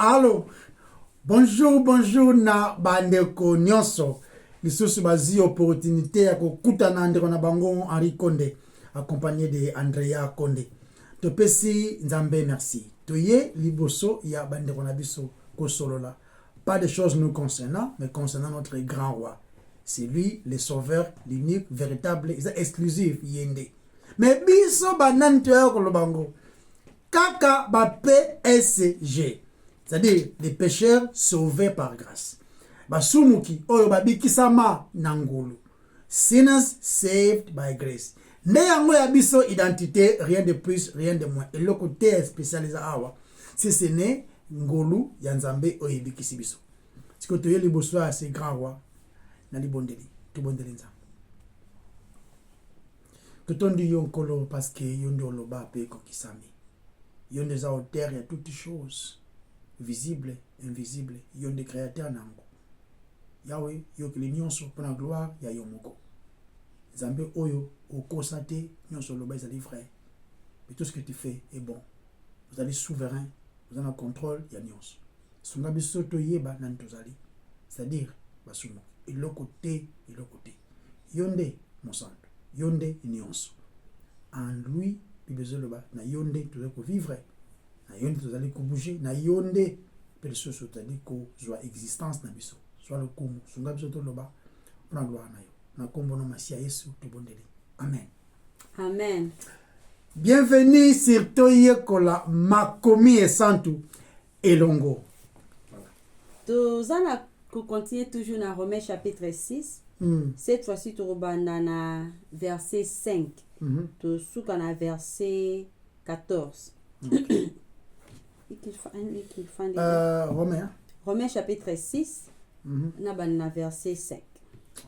Allô, bonjour na bandeko nyonso. Lisusu bazi opportunité ya kokutana ndeko na bango Henri Konde accompagné de Andrea Konde. Topesi nzambe merci. Toye liboso ya bandeko na biso kosolola. Pas de choses nous concernant, mais concernant notre grand roi. C'est lui le sauveur, l'unique, véritable, exclusif yende. Mais biso banante ya kolobango. Kaka ba PSG. C'est-à-dire les pécheurs sauvés par grâce. Basumuki oyo babikisama nangulu. Sinners saved by grace. Ne yango ya biso identité, rien de plus, rien de moins. Et le côté spécialisé awa, si ce n'est ngolu ya nzambe oyo ebikisi biso. Siko toye liboso ya ce grand roi na libondeli, to bondeli nzambe. Totondi yonkolo parce que yondo oloba pe kokisami. Yondo za auteur ya toutes choses. Visible, invisible, yon de créateur nango. Yahweh, yo que nyonso pour la gloire ya yomoko. Zambe oyo okosate nyonso loba ezali vrai. Mais tout ce que tu fais est bon. Vous allez souverain, vous avez le contrôle ya nyonso. Sunga biso to yeba nan tozali. C'est-à-dire basumo. Et le côté. Yonde mon sang. Yonde nyonso. En lui, bibezo loba na yonde to ko vivre. Na yonde tozali ko bouger, na yonde perso sotali ko zwa existence na biso. Soit le kumu, sunga biso to loba, pour la gloire na yo. Na kombo no masia Yesu to bondeli. Amen. Amen. Bienvenue sur Toye Kola Makomi et Santu Elongo. Nous allons continuer toujours dans Romains chapitre 6. Cette fois-ci, tu vas verset 5. Tu vas verset 14. Romains chapitre 6, verset 5.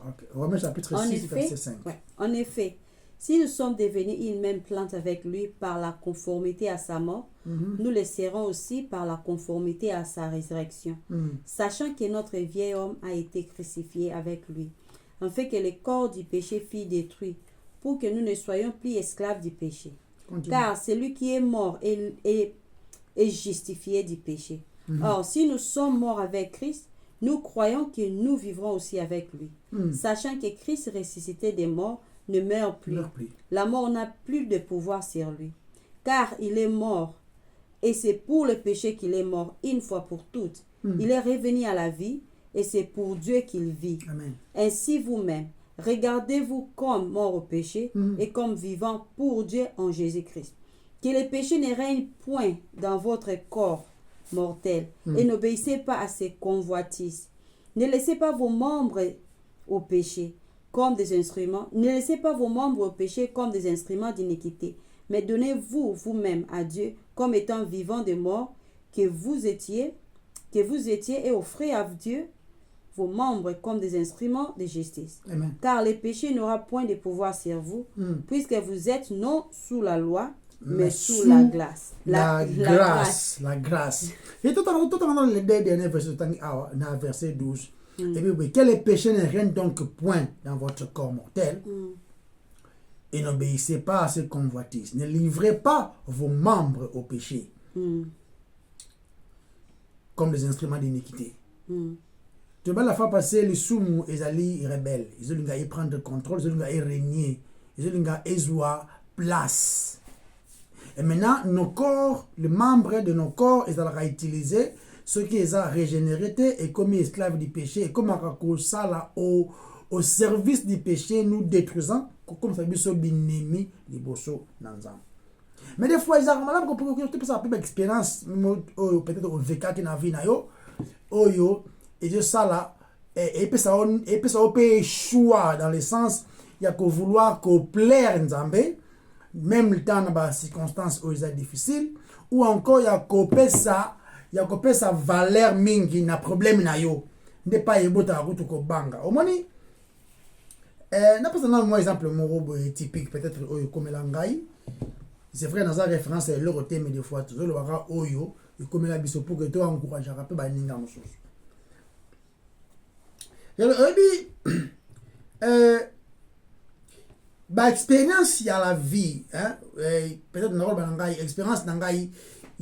Okay. Romains chapitre 6, verset 5. Ouais. En effet, si nous sommes devenus une même plante avec lui par la conformité à sa mort, nous le serons aussi par la conformité à sa résurrection, sachant que notre vieil homme a été crucifié avec lui, afin que le corps du péché fût détruit, pour que nous ne soyons plus esclaves du péché. Continue. Car celui qui est mort est justifié du péché. Or, si nous sommes morts avec Christ, nous croyons que nous vivrons aussi avec lui. Sachant que Christ ressuscité des morts ne meurt plus. La mort n'a plus de pouvoir sur lui. Car il est mort. Et c'est pour le péché qu'il est mort une fois pour toutes. Il est revenu à la vie. Et c'est pour Dieu qu'il vit. Amen. Ainsi vous-même, regardez-vous comme mort au péché et comme vivant pour Dieu en Jésus-Christ. Que le péché ne règne point dans votre corps mortel et n'obéissez pas à ses convoitises. Ne laissez pas vos membres au péché comme des instruments. Ne laissez pas vos membres au péché comme des instruments d'iniquité, mais donnez-vous vous-même à Dieu comme étant vivant des morts que vous étiez et offrez à Dieu vos membres comme des instruments de justice. Amen. Car le péché n'aura point de pouvoir sur vous, puisque vous êtes non sous la loi, mais sous la grâce. La grâce. Et tout en les deux derniers versets, verset 12. Et puis, oui, que le péché ne règne donc point dans votre corps mortel. Et n'obéissez pas à ses convoitises. Ne livrez pas vos membres au péché. Comme des instruments d'iniquité. Tu vois, la fois passée, les soumous, ils allaient rebelles. Ils allaient prendre le contrôle, ils allaient régner. Ils allaient avoir place. Et maintenant, nos corps, les membres de nos corps, ils allaient utiliser ce qui les a régénérés et comme esclaves du péché. Et comme ça là au service du péché, nous détruisant, comme ça, nous sommes ennemis, les bosso, nanzam. Mais des fois, ils ont malade pour que tu aies une expérience, peut-être au vécu qui n'a vu, et de ça là, et puis ça peut choix dans le sens, il y a que vouloir que plaire nzambe, même le temps dans les circonstances où c'est difficile, ou encore il y a que ça valeur mingi na problème na yo, n'est pas yebota route ko banga. Au moins n'a pas seulement moi exemple mon robot typique peut-être comme l'angai. C'est vrai dans sa référence à leur thème des fois tout le wara oyo et comme la biso pour que toi encourage à rappeler ba ninga mosusu. Ba expérience ya la vie hein peut-être non ba ngai expérience ngai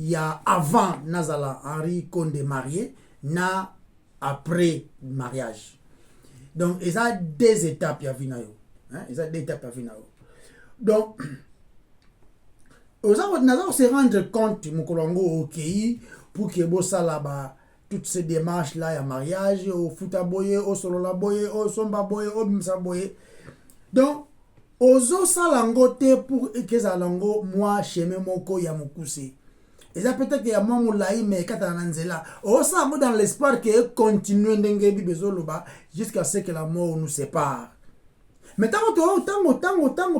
il y a avant Nazala Henri Condé marié, na après mariage. Donc, il y a deux étapes, il y a deux étapes, donc, on se rendre compte, Mokolongo, ok, pour que bossa là-bas, toutes ces démarches-là, il y a mariage, au foutaboye, au sololaboye, au sombaboye, au msaboye. Donc, ozo salangote pour que zalango, moi, chemin moko ya mokuse. Et ça peut-être qu'il y a moi moulaï, mais quand on en est là, on s'en va dans l'espoir que continue d'engager bezoloba jusqu'à ce que la mort nous sépare. Mais tant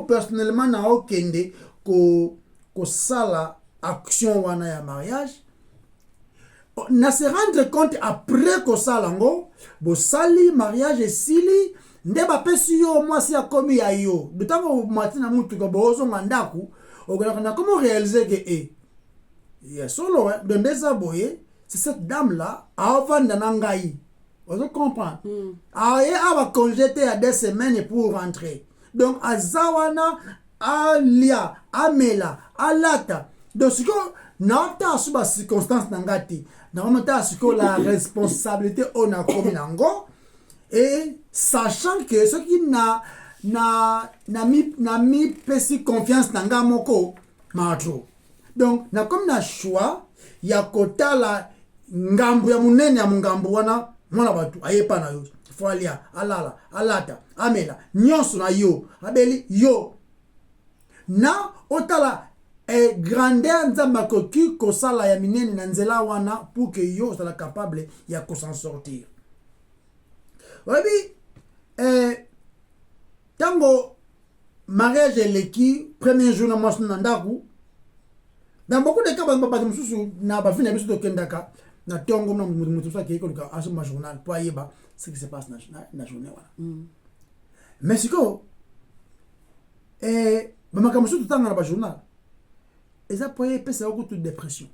personnellement na okende ko sala action wana ya mariage, na se rendre compte après ko salango, bo sali mariage et sili nde ba pesi yo mwasi ya komi ya yo. De tango matina mutu ko bozo mandaku, okona comment réaliser que yes, solo, de Nezaboye, c'est cette dame-là, avant d'Anangaï. Vous comprenez? Elle va congéter à 2 semaines pour rentrer. Donc, à Zawana, à Lia, à Mela, à Lata. Donc, ce que nous avons sur la circonstance d'Angati, nous avons la responsabilité on a commis nango, et sachant que ce qui n'a mis pesi confiance dans Gamoko, Matro. Donc, na comme na choix, ya kota la ngambu ya munene ya mungambu wana, mwana batu, ayepa na yo. Foalia, alala, alata, amela, nyonso na yo, abeli yo. Na, otala, grandeur nzamba koki kosala ya minene na nzela wana, pour que yo sala capable ya ko s'en sortir. Wabi, tango, mariage eleki, premier jour na mwasu nandaku, dans beaucoup de cas, na tongo na mutusa ki ko ka asoma journal pour yeba ce qui se passe na journée wala. Mais siko mama kamusu tutanga na ba journal. Eza poye pesa ko toute dépression.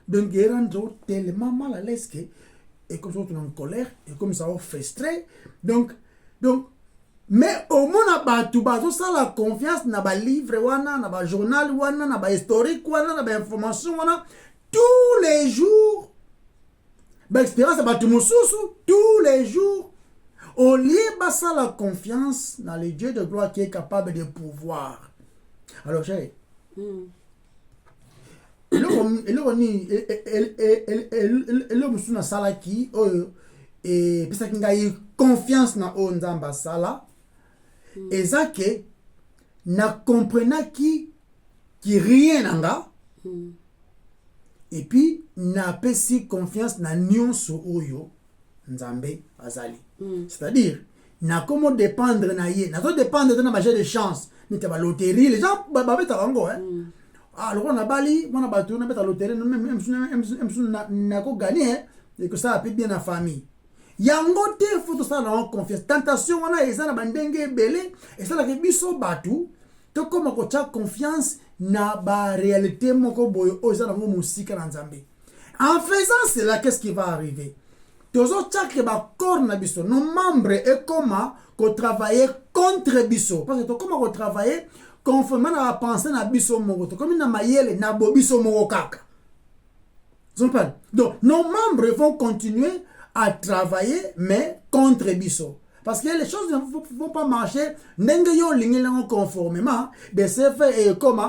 Donc il rentre tellement mal à l'aise que et comme ça tu es en colère et comme ça on frustré. Donc mais au moins batu bazo ça la confiance na ba livre wana na ba journal wana na ba historique wana na ba information wana tous les jours ba expérience batu mususu tous les jours au lieu ba ça la confiance dans le Dieu de gloire qui est capable de pouvoir. Alors chérie le musuna sala ki oyo et pesa kinga yi confiance na o nzamba sala. Et ça que na comprena qui rien nanga et puis na pesi confiance na nyonso oyo nzambe azali. C'est-à-dire na comment dépendre na ye na to dépendre na majeur de chance ni ta ba loterie les gens ba beta bango alors on a bali on a batu na beta loterie même na ko gagner et que ça a bien la famille. Yango te faut ça la confiance tentation wana eza na bandenge belé et ça la biso batu to comme ko cha confiance na ba réalité moko boyo o eza na musika na nzambe. En faisant cela, qu'est-ce qui va arriver? Tozo chake ba corps na biso nos membres et comment ko travailler contre biso parce que to comment ko travailler conformément à la pensée na biso moko to comme na mayele na bobiso moko kaka. Donc nos membres vont continuer à travailler, mais contre Bisso. Parce que les choses ne vont pas marcher. N'engue yo lingelango conformément de ce fait et comme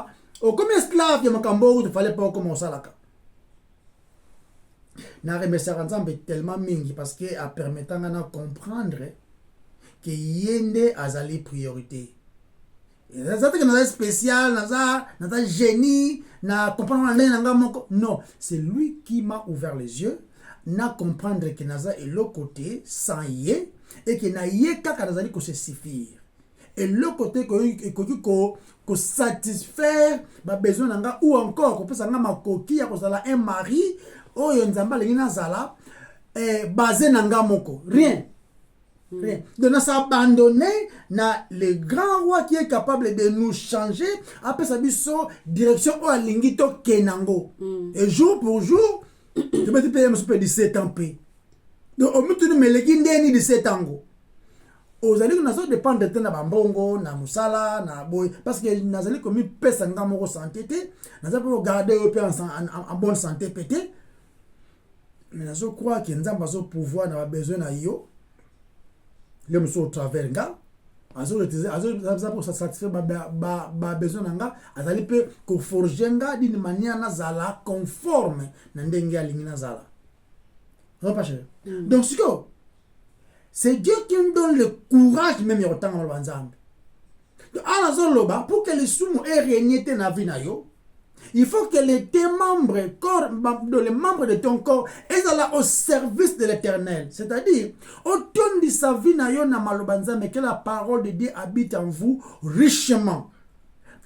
esclave de Makambo, il ne fallait pas commencer là. Na remercie Nzambe tellement mingi parce que a permettant de comprendre que yende azali priorité. Ça que nous spécial, nous génie, na comprendre non, c'est lui qui m'a ouvert les yeux. Na comprendre que naza est le côté sans yé et que na yé kaka nazali ko se suffire et le côté ko satisfaire ba besoin nanga ou encore ko pesa nga makoki ya ko sala un mari oyo nzamba lengi nazala basé nanga moko rien de nous abandonner na le grand roi qui est capable de nous changer après sa biso direction o alingi to kenango et jour pour jour je me dis payer 17 ans paye donc au mieux tu me legi ndeni 17 ans ozali nazo dépendre te na bambongo na musala na boy parce que nazali komi pesa nga moko santé te nazali pour garder au en bonne santé pété mais nazo croire que nzamba zo pouvoir na besoin na yo le muso au travers nga azo pour satisfaire ba besoin na nga azali pe ko forger nga d'une manière na zala conforme na ndenge alingi na zala repâché donc c'est Dieu qui nous donne le courage même au temps de l'ensemble. Pour que les soumous aient régné dans vie, il faut que les membres de ton corps soient au service de l'Éternel. C'est-à-dire, autant de sa vie mais que la parole de Dieu habite en vous richement.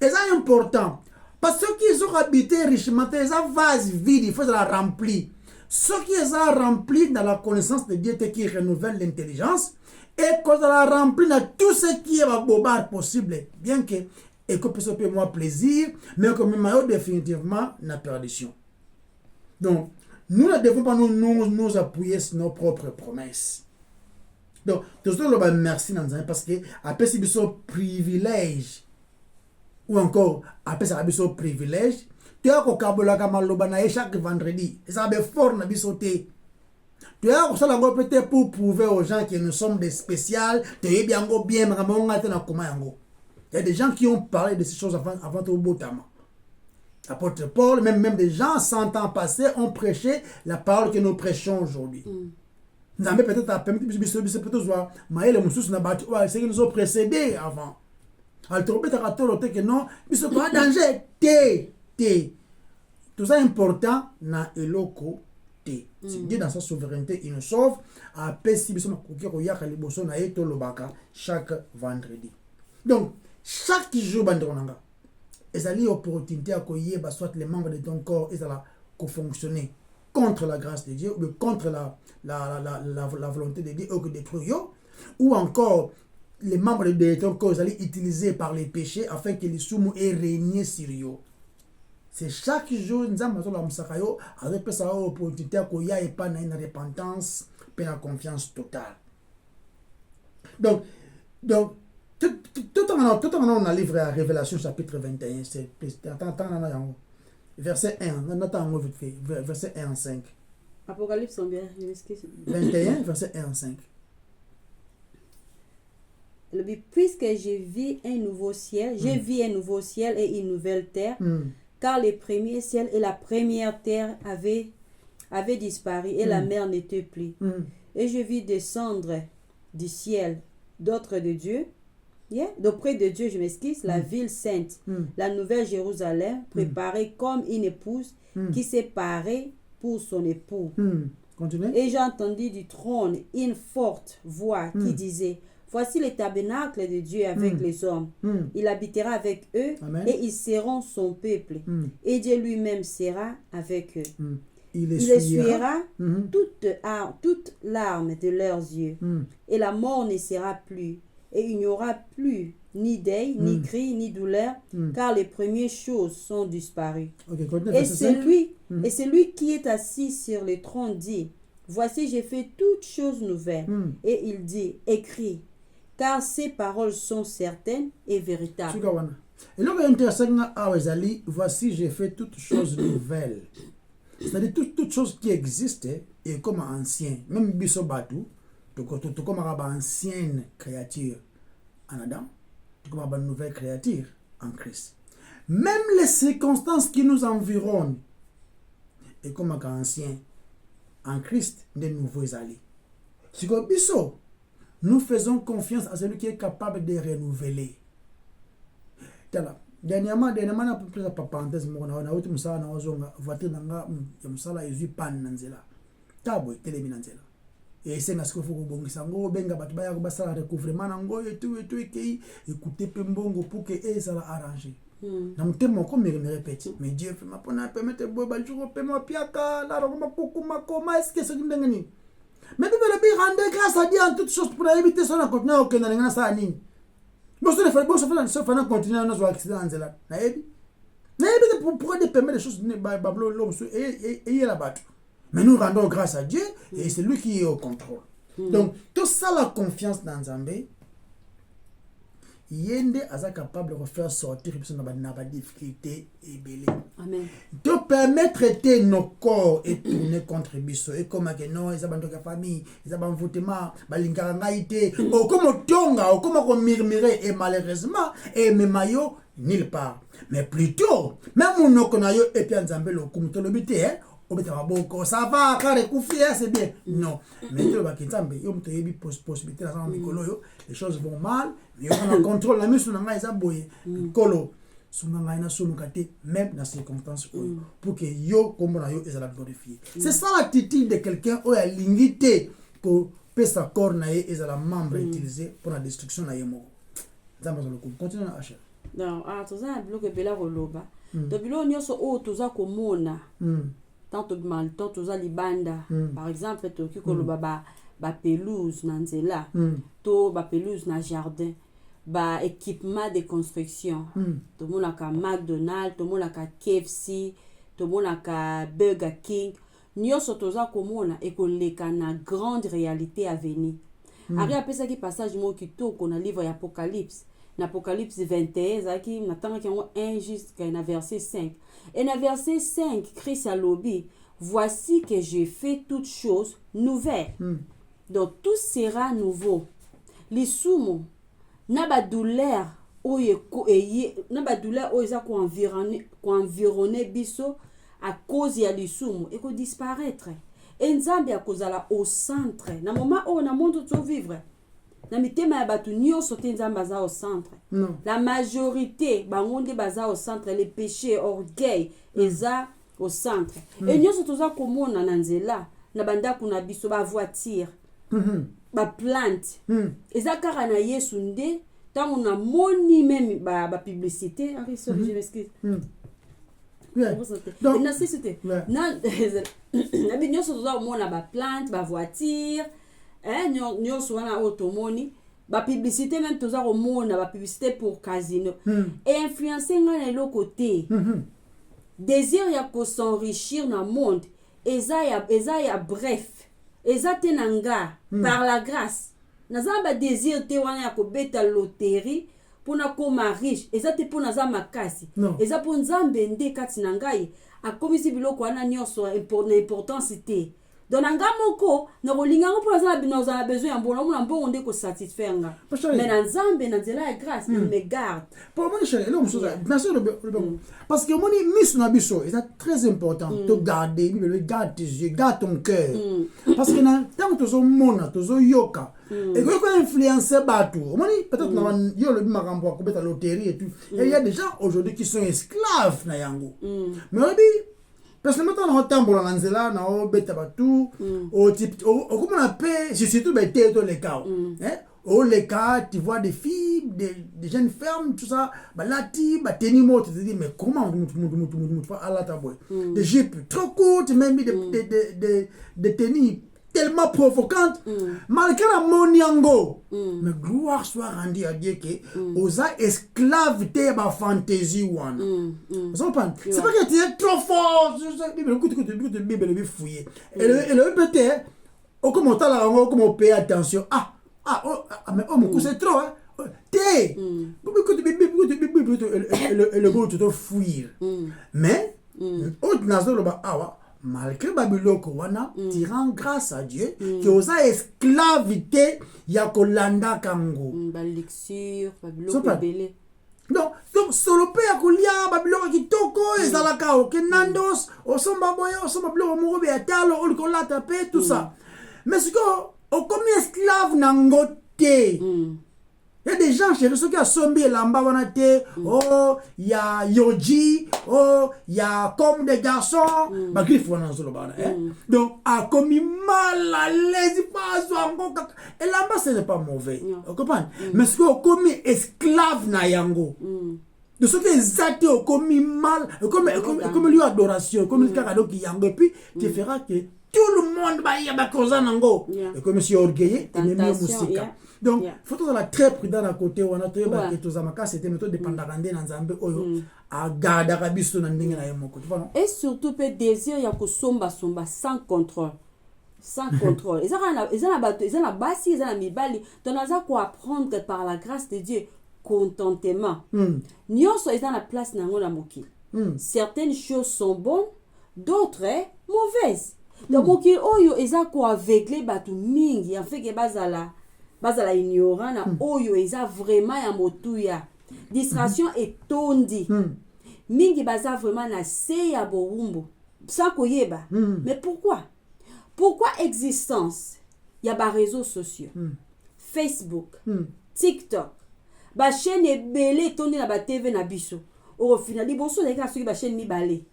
Et c'est important. Parce qu'ils ont habité richement, ils ont vase vide, il faut la remplir. Ce qui est rempli dans la connaissance de Dieu qui renouvelle l'intelligence et qu'on a rempli dans tout ce qui est bobard possible, bien que et que puisse faire moi plaisir, mais que même définitivement la perdition. Donc, nous ne devons pas nous appuyer sur nos propres promesses. Donc, tout ça, le merci parce que après c'est un privilège ou encore après c'est un privilège. Tu as chaque vendredi. Et ça va fort na bisoté. Tu as peut-être pour prouver aux gens que nous sommes des spéciales. Tu es bien bien. Il y a des gens qui ont parlé de ces choses avant au Botama. Apôtre Paul, même des gens 100 ans passés ont prêché la parole que nous prêchons aujourd'hui. Nous avons peut-être permis de voir Maël et Moussous n'a battu. C'est qu'ils nous ont précédés avant. Alors, tu as que non, mais ce n'est pas danger. Tout ça est important na eloko te. Dieu dans sa souveraineté il nous sauve à pesi biso makoki koyaka liboso na yeto lobaka chaque vendredi. Donc chaque jour bandronanga ezali opportunité à koyeba soit les membres de ton corps ezala ko fonctionner contre la grâce de Dieu ou contre la volonté de Dieu ou que détruire yo ou encore les membres de ton corps ezali utilisés par les péchés afin que les soumou aient régné sur yo. C'est chaque jour nous avons la musakayo avec ça opportunité à koya et pas une repentance et la confiance totale. Donc tout on a livré à Révélation chapitre 21 c'est verset 1 verset 1 à 5. Apocalypse combien? 21 verset 1 à 5. Puisque j'ai vu un nouveau ciel, et une nouvelle terre. Car les premiers ciels et la première terre avaient disparu et la mer n'était plus. Et je vis descendre du ciel d'autres de Dieu, d'auprès de Dieu, je m'excuse, la ville sainte, la nouvelle Jérusalem, préparée comme une épouse qui s'est parée pour son époux. Et j'ai entendu du trône une forte voix qui disait: voici le tabernacle de Dieu avec les hommes. Il habitera avec eux. Amen. Et ils seront son peuple. Et Dieu lui-même sera avec eux. Il essuiera toute larme de leurs yeux. Et la mort ne sera plus. Et il n'y aura plus ni deuil, ni cri, ni douleur, car les premières choses sont disparues. Et celui qui est assis sur le trône dit: voici, j'ai fait toutes choses nouvelles. Et il dit: écris, car ces paroles sont certaines et véritables. Et là, intéressant, voici, j'ai fait toutes choses nouvelles. C'est-à-dire toutes choses qui existaient et comme ancien. Même Bissobatu, tout comme ancienne créature en Adam, tout comme une nouvelle créature en Christ. Même les circonstances qui nous environnent et comme ancien en Christ, des nouveaux alliés. C'est comme Bissot. Nous faisons confiance à celui qui est capable de renouveler. Dernièrement, na parenthèse, on a outu musala na ozonga voiture nanga ya musala ezui pan nanzela. Tabo telemi nanzela. Et c'est parce qu'il faut bongisa ngo benga batu baya ko basala recouvrement nango et tout ekei écouter pembongo pour que ça la arranger. Na mtemo ko me répète, mais Dieu fait ma pona permettre bo ba jour pe mo piaka la roma kokuma koma est-ce que c'est ndengani? Mais Bible rendre grâce à Dieu en toutes choses pour éviter son continuer au Kenya na sa nini. Bon ça fait continuer à nos accidents là. Na ebi pour de permettre les choses ne bablo l'homme et la battu. Mais nous rendons grâce à Dieu et c'est lui qui est au contrôle. Donc tout ça la confiance dans Nzambé yende aza capable de refaire sortir biso na ba difficulté ebele. Amen. De permettre traiter nos corps et tourner contre biso et comme que non ils abandonnent la famille ils abandonnent votement balingaka ngai te o comme tonga o comme ko murmurer et malheureusement et memayo nulle part mais plutôt même monoko na yo et puis nzambe lo kumtolobi te obeta maboko ça va kare kufia c'est bien non mais to ba kinzambe yo mto yebi possibilité na mikolo yo les choses vont mal mais on a contrôle la mission na ngai za boye kolo sunga ngai na sumuka te même dans circonstances pour que yo kombo na yo ezala glorifié c'est ça l'attitude de quelqu'un o ya lingité ko pesa corps na ye ezala membre utilisé pour la destruction na yemo nzambe zo ko continue na acha non toza bloque bela roloba to bilo nyonso o toza komona tant toza libanda par exemple toki koloba ba pelouse na nzela to ba pelouse na jardin ba équipement de construction to monaka McDonald's to monaka KFC to monaka Burger King nyonso toza komona ekoleka na grande réalité à venir ari apesaki passage mo kitoko na livre ya Apocalypse na Apocalypse 21 zaki natanga kango 1 jusqu'à na verset 5 et na verset 5 Christ a lobi voici que j'ai fait toutes choses nouvelles donc tout sera nouveau lisumo na ba douleur oyo na ba douleur oyo za ko environner biso à cause ya lisumo et ko disparaître et nzambe akozala au centre na moment o na monde to vivre na mitema ya batu nyonso te nzambe aza au centre la majorité bangonde baza au centre les péchés orgueil eza au centre et nyonso toza komona na nzela na bandako na biso ba voiture ba plante eza kaka na Yesu nde tango na moni même ba publicité ari sorry je m'excuse donc na cité na na binyoso toza komona ba plante ba voiture nyonso wana automoni ba publicité même toza komona ba publicité pour casino et influencer nga na côté désir ya ko s'enrichir na monde eza ya bref eza tenanga par la grâce naza ba désir te wana ya ko beta loterie pona koma riche eza te pona za makasi eza po nzambe nde kati na ngai akomisi biloko wana nyonso importance te donc nanga moko na kolinga ngo pour ça bino za besoin mbona mona mbongo nde ko satisfaire nga mais na nzambe na nzela ya grâce il me garde pour moi chérie là bien sûr parce que moni miss na biso c'est très important de garder garde tes yeux garde ton cœur parce que na tant que tozo mona tozo yoka et ko influencer batu moni peut-être na yo le makambo ko beta loterie et tout et il y a des gens aujourd'hui qui sont esclaves na yango mais on dit parce que maintenant on tambola na nzela na o beta batu au type au comme on appelle c'est surtout bête dans les cas oh les cas tu vois des filles des jeunes femmes tout ça bah lati bah tenimo tu te dis mais comment à la taboy des jupes trop courtes même des tennis tellement provocantes malgré la moniango mais gloire soit rendue à Dieu que aux esclaves de ma fantaisie one c'est pas que tu es trop fort écoute Bible le fouiller et le peut-être au commentaire là on comment payer attention mais mon coup c'est trop té le beau tu dois fuir mais autre nazo le ba malgré babiloko wana tu rends grâce à Dieu que osa esclavité ya kolanda kango ba luxure babiloko belé donc solo pe ya kolia babiloko kitoko ezalaka okenandos osomba boya osomba biloko moko be atalo olikolata pe tout ça mais ce que au comme esclave nango te il y a des gens chez ceux qui a sombi lamba wana te il y a yoji il y a comme des garçons ba griffe wana solo bana donc a commis mal à l'aise pas encore et lamba ce n'est pas mauvais vous comprenez mais ce que commis esclave na yango de ce que exacté au commis mal comme lui adoration comme le cadeau qui yango et puis tu feras que tout le monde va y avoir nango et comme si orgueilleux et même musique donc faut être très prudent à côté on a trouvé que tous amaka c'était méthode de pandagande na nzambe oyo a garder kabiso na ndenge na yemoko tu vois et surtout peut désir ya ko somba sans contrôle ils ont la basi ils ont la mibali donc on a quoi apprendre par la grâce de Dieu contentement. Nyonso eza na place nango na mokili. Certaines choses sont bonnes, d'autres mauvaises. Donc mokili oyo eza ko aveugle batu mingi en fait que bazala ignorant na oyo eza vraiment ya motuya. Distraction etondi. Mingi baza vraiment na se ya bowumbu. Sans koyeba. Mais pourquoi? Pourquoi existence ya ba réseaux sociaux? Facebook, TikTok, ba chaîne ebele tondi na ba TV na biso. Au final, liboso na ka soki ba chaîne mibale.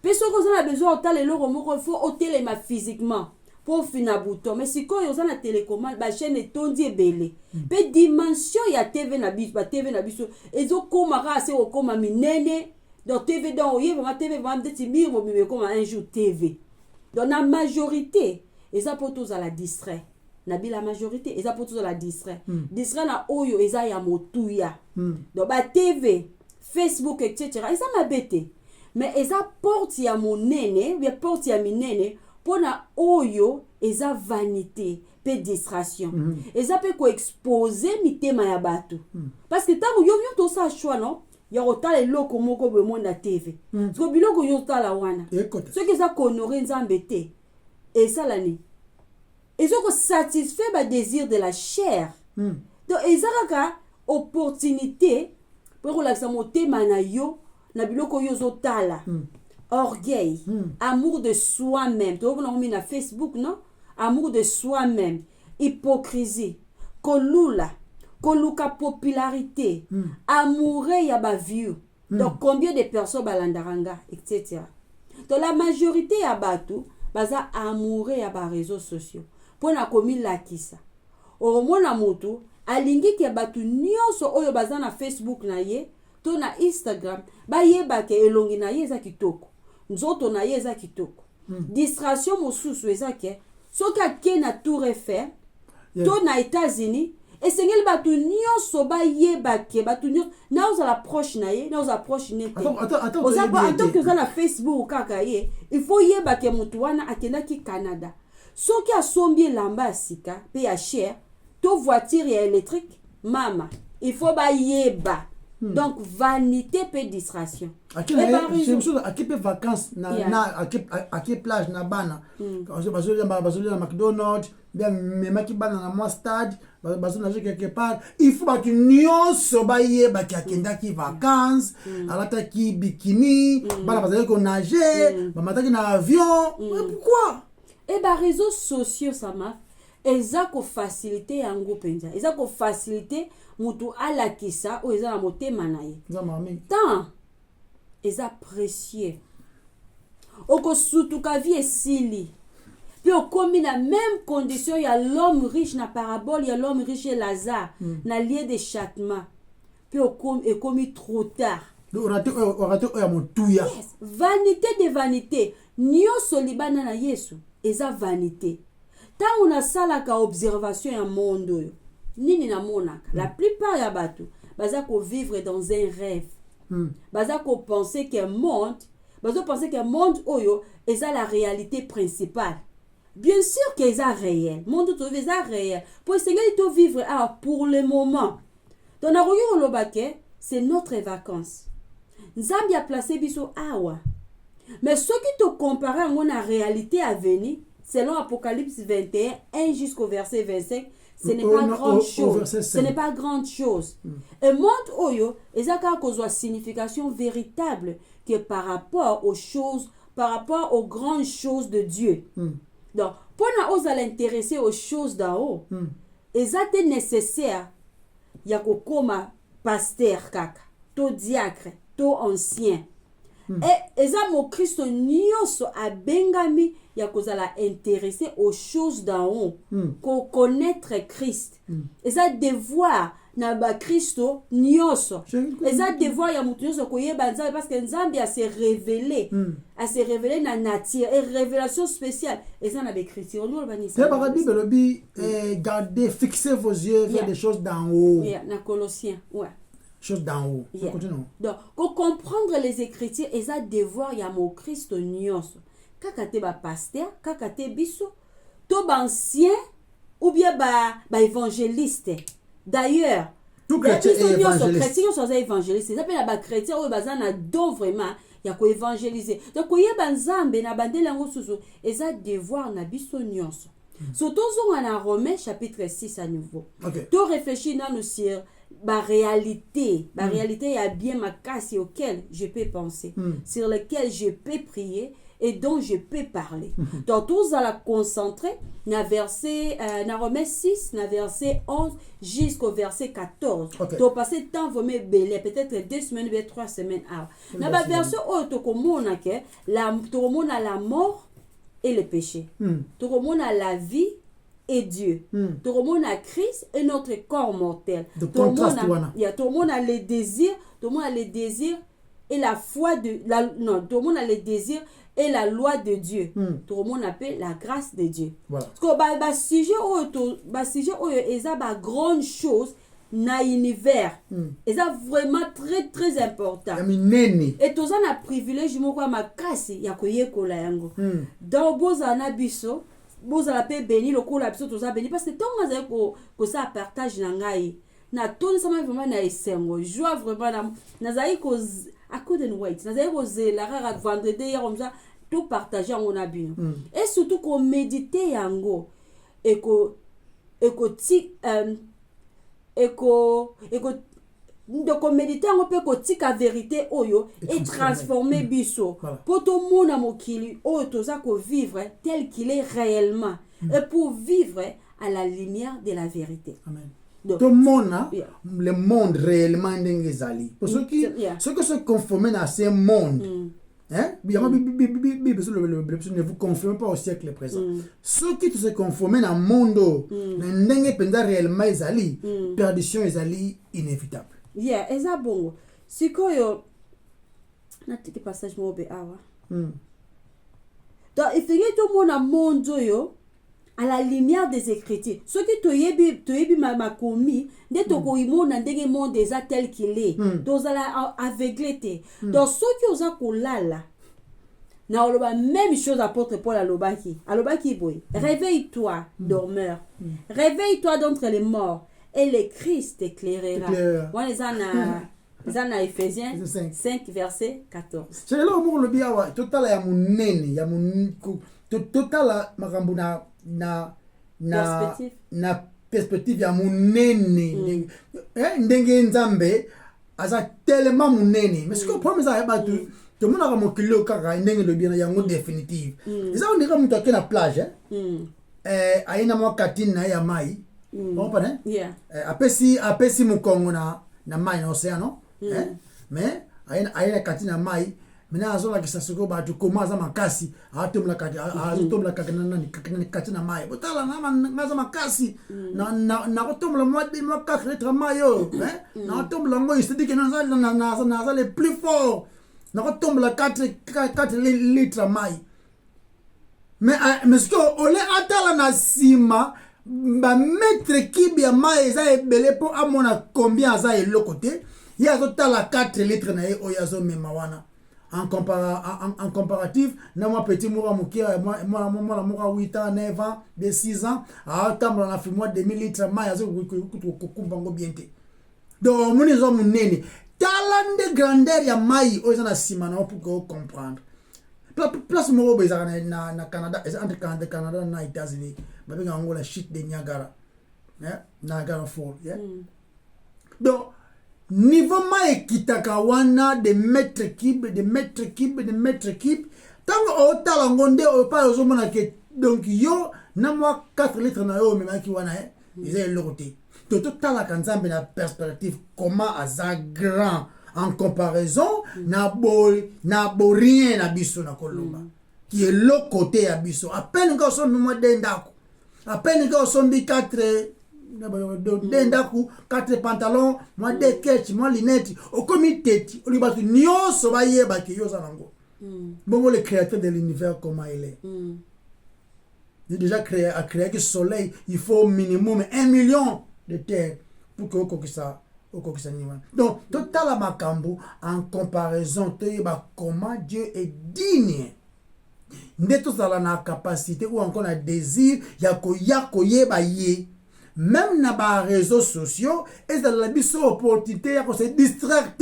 Pe soko za na besoin otala eloko moko faut otelema physiquement pour fina bouton. Mais si ko yo za na télécommande ba chaîne etondi ebele. Pe dimension ya TV na biso, ba TV na biso ezo koma ka se okoma minene. Donc TV dans oye vraiment TV vraiment de timir mo bime comme un jour TV. Donc la majorité eza poto za la distrait. Nabi la majorité eza poto za la distrait. Distrait na oyo eza ya motuya. Donc ba TV, Facebook etc. eza mabete. Mais eza porte ya monene, ou ya porte ya minene pona oyo eza vanité pe distraction. Eza pe ko exposer mitema ya bato. Parce que tango yo to sa choix non ya otala eloko moko be monde na TV. Parce biloko yo tala wana. Ce qui ça honorer nzambe te. Et ça l'année. Ils ont satisfait le désir de la chair. Donc ils ont opportunité pour relaxer mon thème na yo na biloko yo zotala. Orgueil, amour de soi-même. Tu vois on na Facebook non? Amour de soi-même, hypocrisie, kolula, koluka popularité, amoureux ya ba view. Donc combien de personnes balandaranga etc. Donc la majorité ya batu baza amoureux ya ba réseaux sociaux. Pona komi lakisa. Oromona moto alingi ke batu nyonso oyo baza na Facebook na ye, to na Instagram, ba yeba ke elongi na ye za kitoko. Nzoto na ye za kitoko. Distraction mosusu eza ke soka ke na Tour Eiffel, to na États-Unis, et sengeli batu nyonso ba yeba ke batu nyonso na oza la proche na ye, na oza proche nete. Attends que ça na Facebook kaka ye, il faut yeba ke mutu wana akenda ki Canada. Soki asombi lamba sika pe ya cher, to voiture ya électrique, mama, il faut ba yeba. Donc vanité pe distraction. À quelle vacances à quelle plage na bana. Bazolia McDonald's, bien même qui bana na moi stade, bazolia quelque part. Il faut que nyonso ba yeba ki akenda ki vacances, alata ki bikini, bana bazali ko nager, ba mataki na avion. Pourquoi? Et bah réseaux sociaux ça m'a eza ko faciliter yango penza. Eza ko faciliter mutu ala kisa ou eza na motema na ye. Tant eza précieux. Oko sutuka vie esili. Puis on commis la même condition il y a l'homme riche na parabole, il y a l'homme riche et Lazare na lieu de châtiment. Puis on commis trop tard. Yes. Vanité de vanité. Nyonso libana na Yesu eza vanité. Tant on a salaka observation ya monde oyo. Nini na monaka. La plupart ya bato baza ko vivre dans un rêve. Baza ko penser que monde oyo eza la réalité principale. Bien sûr que eza réel. Monde to eza réel. Pour essayer de vivre pour le moment. Donc na royo lobake, c'est notre vacances. Nzambi a placé biso awa. Mais ce qui te compare à mon réalité à venir, selon Apocalypse 21, 1 jusqu'au verset 25, ce n'est pas grande chose. Ce n'est pas grande chose. Et monde oyo, ezaka kozwa signification véritable que par rapport aux choses, par rapport aux grandes choses de Dieu. Donc, pour nous l'intéresser aux choses d'en haut, ezate nécessaire yako koma pasteur kaka, to diacre, to ancien. Et eza mo Christo nyonso abengami ya kozala intéressé aux choses d'en haut, ko connaître Christ. Eza devoir na ba Christo nyonso. Eza devoir ya mutu nyonso koyeba nzambe parce que nzambe a se révéler, na nature et révélation spéciale. Eza na l'écriture nous ba ni. C'est par la Bible lobi gardez fixez vos yeux vers des choses d'en haut. Na Colossiens, ouais. Chose d'en haut. Donc, pour comprendre les Écritures, ils ont devoir y a mon Christ nyonso. Kaka te ba pasteur, kaka te biso, to ba ancien ou bien ba évangéliste. D'ailleurs, Tout chrétien est évangéliste. Chrétien sont évangélistes. Ça s'appelle la chrétien ou bazana don vraiment ya ko évangéliser. Donc koyeba nzambe na bandela ngo susu eza devoir na biso nyonso. Surtout dans Romains chapitre 6 à nouveau. Tu réfléchis dans sur la réalité. La réalité est bien ma casse auquel je peux penser, sur lequel je peux prier et dont je peux parler. Donc tous à la concentrer dans verset dans Romains 6, dans verset 11 jusqu'au verset 14. Tu passer temps vous me belé peut-être 2 semaines ou 3 semaines avant. Dans la verset où tu comprends que la mort et le péché. Tout le monde a la vie et Dieu. Tout le monde a Christ et notre corps mortel. Tout le monde a les désirs, tout le monde a les désirs et la foi de non, tout le monde a les désirs et la loi de Dieu. Tout le monde appelle la grâce de Dieu. Voilà. Parce que sujet où eza ba grande chose na univers. Et ça vraiment très très important. Et tout ça na privilège moko makasi ya koyekola yango. Dans bozana biso, bozala pe béni lokola biso toza béni parce que tant nga ko ça partage na ngai. Na tout ça vraiment na esengo, joie vraiment na zai ko I couldn't wait. Na zai ko zela rara vendredi hier comme ça tout partager en a bien. Et surtout ko méditer yango et ko ti donc méditer on peut ko tika vérité oyo et transformer biso pour tout monde mokili oyo toza ko vivre tel qu'il est réellement et pour vivre à la lumière de la vérité. Amen. Donc, tout le monde le monde réellement d'engezali pour ceux qui se conforment à ce monde. Hein? Ne vous conformez pas au siècle présent. Ceux qui se conforment à monde, réellement perdition est inévitable. Yeah, eza bongo. Sikoyo na tiki passage mo be awa. Donc il faut que tout le monde yo à la lumière des écritures. Ceux qui toyebi ma commis, de to ko imona ndenge monde déjà tel qu'il est. Dans la aveuglé. Donc ceux qui osa kolala na oloba même chose apôtre Paul alobaki boy. Réveille-toi, dormeur. Réveille-toi d'entre les morts. Et le Christ éclairera. On les en a Ephésiens 5 verset 14. C'est là où le biawa total ya munene ya total makambo na perspective ya munene. Ndenge nzambe aza tellement munene. Mais ce que problème ça ba tout le monde a mokilo kaka ndenge le bien yango définitive. Ça on dirait muto ke na plage aina mo katina ya mai. Yeah. Apesi mukongo na mai na oceano. Mais aina katina mai. Mena azola kisasuko ba tu komaza makasi. Atomla katina mai. Botala na za makasi. Na otomla moi kakretra mayo. Na otomla ngo c'est dit que na les plus fort. Na otomla 4 litres mai. Mais ce que ole atala na sima ba maître kibia mai za ebele po amona combien za elo côté il y a total 4 litres na oyazo memawana en comparatif na moi petit moura mukia moi 8 ans 9 ans de 6 ans a tamla na fi moi 2000 litres mai azo kukumbango biente donc moni zo munene talande grandeur ya mai oyazo na sima na pour comprendre place mo beza na Canada entre Canada na États-Unis ba benga ngo la chute de Niagara Niagara Falls donc niveau mai kitaka wana de mètres cubes tango otala ngonde o pa ozo mona ke donc yo na moi 4 litres na yo même ki wana ils est le côté tout tala kanzambe na perspective comment aza grand en comparaison na rien na biso na kolomba qui est l'autre côté ya biso à peine quand son moi dendako à peine quand son bi 4 dendako 4 pantalons moi des ketch moi lunettes au comité au liba nyonso ba yeba ki yo zanango bongo le créateur de l'univers comment il est il a déjà créé le soleil il faut au minimum 1 million de terres pour que ça donc total makambo en comparaison comment Dieu est digne ndeto zala na capacité ou encore na désir ya koyeba ye même dans les réseaux sociaux, et dans la biso opportunité à se distraire.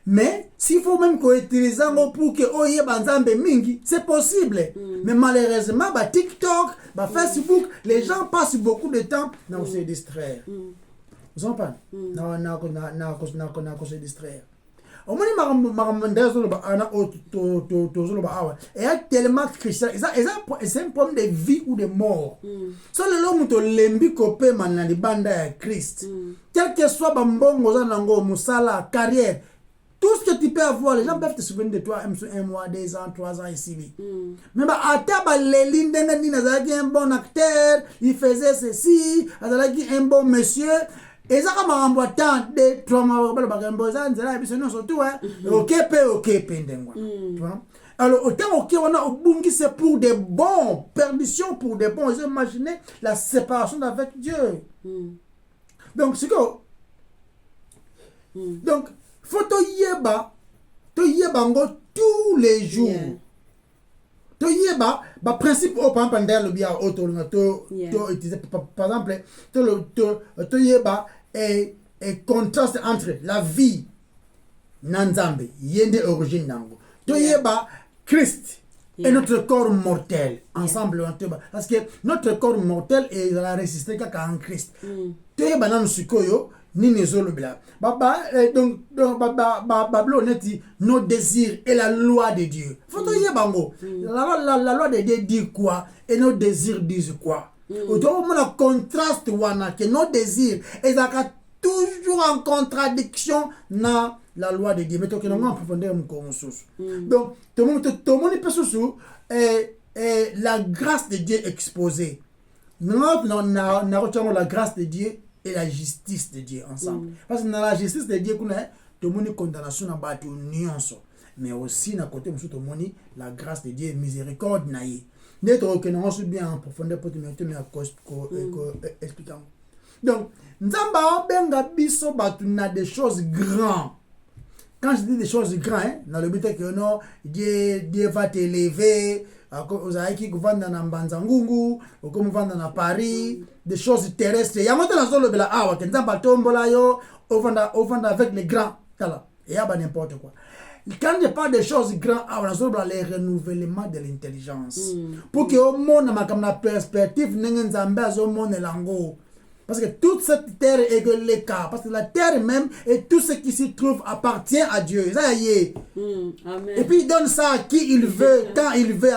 Mais s'il faut même qu'on utilise pour que oye banzambe mingi, c'est possible. Mais malheureusement, bah TikTok, bah Facebook, les gens passent beaucoup de temps dans se distraire. Vous comprenez? Non, se distraire. Au moins, il y a tellement Christian, c'est un problème de vie ou de mort. Si l'homme te lembi kopé man les bandes à Christ, quel que soit bambongo zanango musala carrière, tout ce que tu peux avoir, les gens peuvent te souvenir de toi un mois, 2 ans, 3 ans ici. Mais bah à table les lignes d'un un bon acteur, il faisait ceci, un bon monsieur. Et ça comme en boitant des 3 mois surtout OK alors autant OK on a bungi c'est pour des bons perdition pour des bons. Imaginez la séparation avec Dieu. Donc c'est que donc faut to yeba tous les jours. To yeba ba principe au par exemple dans le bien auto par exemple to yeba et contraste entre la vie nanzambe yende origine nango to yeba Christ et notre corps mortel ensemble parce que notre corps mortel est la résister en Christ to yeba nan sikoyo ni nezolo bla donc neti nos désirs et la loi de Dieu faut to yebango la loi de Dieu dit quoi et nos désirs disent quoi autant on contraste wana que nos désirs et ça toujours en contradiction na la loi de Dieu mais to que non en profondeur mon sous donc tout le monde peut sous et la grâce de Dieu exposée non la grâce de Dieu et la justice de Dieu ensemble. Parce que dans la justice de Dieu, tout le monde est condamnation à battre nuance. Mais aussi, dans côté tout le monde, la grâce de Dieu, miséricorde naïe. N'être que nous sommes bien en profondeur pour te mettre à cause expliquant. Donc, Nzamba benga biso batuna des choses grandes. Quand je dis des choses grandes, dans le but que non, Dieu va t'élever. Vous avez qui vont dans Mbanzangungu, ou comme vont dans Paris, des choses terrestres. Il y a maintenant dans le bela awa, que Nzamba tombola yo, au vend avec les grands, tala. Il y a pas n'importe quoi. Quand je parle des choses grandes, on a les renouvellements de l'intelligence. Pour que au monde, ma perspective, n'engue Nzamba au monde lango. Parce que toute cette terre est le cas. Parce que la terre même et tout ce qui s'y trouve appartient à Dieu. Ça y est. Et puis il donne ça à qui il veut, quand il veut.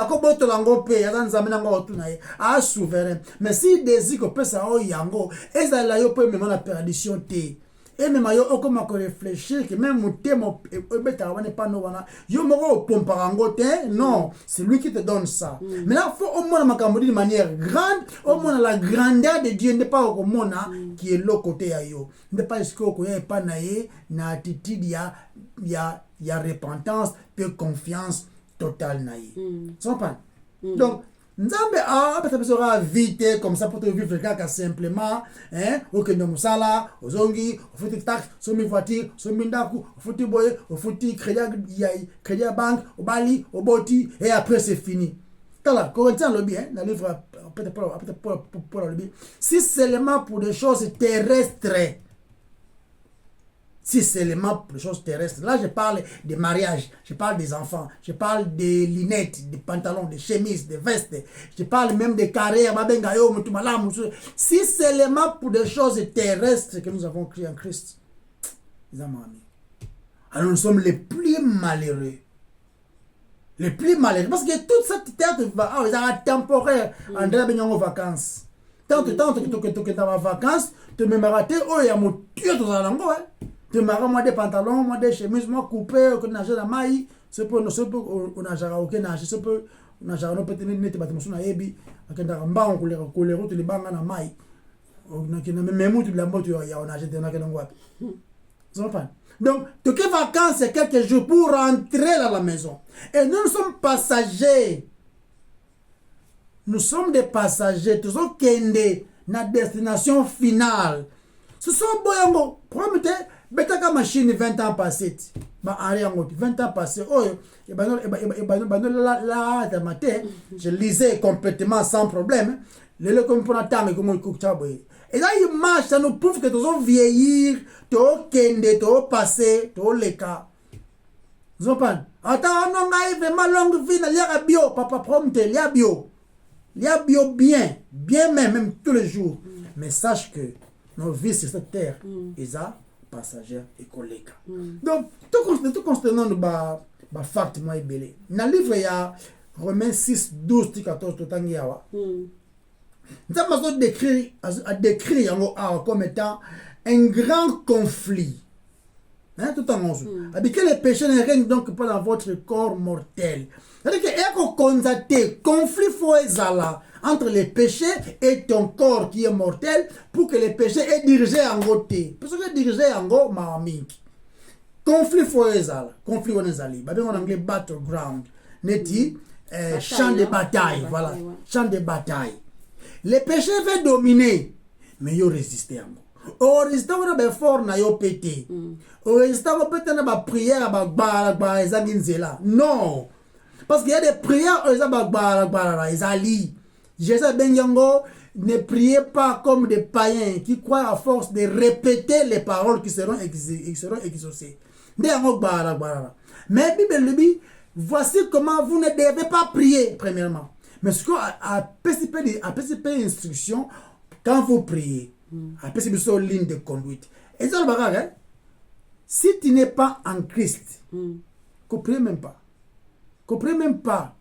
À souverain. Mais s'il désire que peut ça yango, et ça là yo peut même la perdition té. Et même yo comme réfléchir que même mon thème n'est pas no wana. Yo moko pomparango té. Non, c'est lui qui te donne ça. Mais là faut au moins de manière grande, au moins la grandeur de Dieu n'est pas au monde qui est l'autre côté à yo. N'est pas ce qu'on y a pas naïe na attitude il y a repentance, peu confiance totale naïe. Ça pas. Donc Nzambe peut-être sera vite comme ça pour te vivre quelqu'un simplement au que nous sala aux ongi au foutu taxe sur mes voitures sur mes ndaku au foutu boye au foutu crédit banque au bali au boti et après c'est fini. Tala Corinthiens le bien dans le livre peut-être pour le bien si seulement pour des choses terrestres. Si seulement pour les choses terrestres. Là, je parle des mariages, je parle des enfants, je parle des lunettes, des pantalons, des chemises, des vestes. Je parle même des carrières. Si seulement pour des choses terrestres que nous avons créées en Christ. Alors nous sommes les plus malheureux. Les plus malheureux. Parce que toute cette terre est temporaire. André Benyon aux vacances. Tant que tu es en vacances, tu me raté, oh, il y a mon Dieu dans la langue. Tu m'as moi des pantalons, moi des chemises, moi coupé, on a la maille, c'est pour nous, on a jamais aucun âge, c'est pour on a jamais peut-être net bâtiment sur la ebi, on a un banc, on coule route les bancs na maille, on a même moutu de la moto, on a jeté na kenongwa. Donc, toutes les vacances, c'est quelques jours pour rentrer dans la maison. Et nous sommes passagers. Nous sommes des passagers, tous sommes kende na destination finale. Ce sont boyango, promettez. Betaka machine 20 ans passé. Ba ariango 20 ans passé. Oh, je lisais complètement sans problème. Le comme pour attendre comme il coupe chaboy. Et là, il marche, ça nous prouve que tu vas vieillir, tu vas kende, tu vas passer, tu vas les cas. Vous comprenez? Attends, on a vraiment longue vie, il y a bio, papa promet, il y a bio. Il y a bio bien, bien même tous les jours. Mais sache que nos vies sur cette terre, ils sont passagères et collègues. Donc, tout concernant le fact, moi, belé. Dans le livre, il y a Romains 6, 12, 14, tout le temps. Nous avons décrit comme étant un grand conflit. Hein, tout en onze. Que les péchés ne règnent donc pas dans votre corps mortel. C'est-à-dire qu'il y a un conflit entre les péchés et ton corps qui est mortel pour que les péchés aient dirigé en côté. Parce que dirigé en go, mamie. Conflit conflit en anglais battleground. Neti, champ de bataille, voilà, champ de bataille. Les péchés veulent dominer, mais ils résistent en go. Au résultat, on a fort na yo pété. Au résultat, on peut na ba prière ba ezanginzela. Non. Parce qu'il y a des prières ezali. Jésus benyango, ne priez pas comme des païens qui croient à force de répéter les paroles qui seront exaucées. Mais Bible dit, voici comment vous ne devez pas prier premièrement. Mais ce qu'on a participé instruction quand vous priez. Après, c'est une ligne de conduite. Et ça, hein? Si tu n'es pas en Christ, comprenez même pas. Comprenez même pas.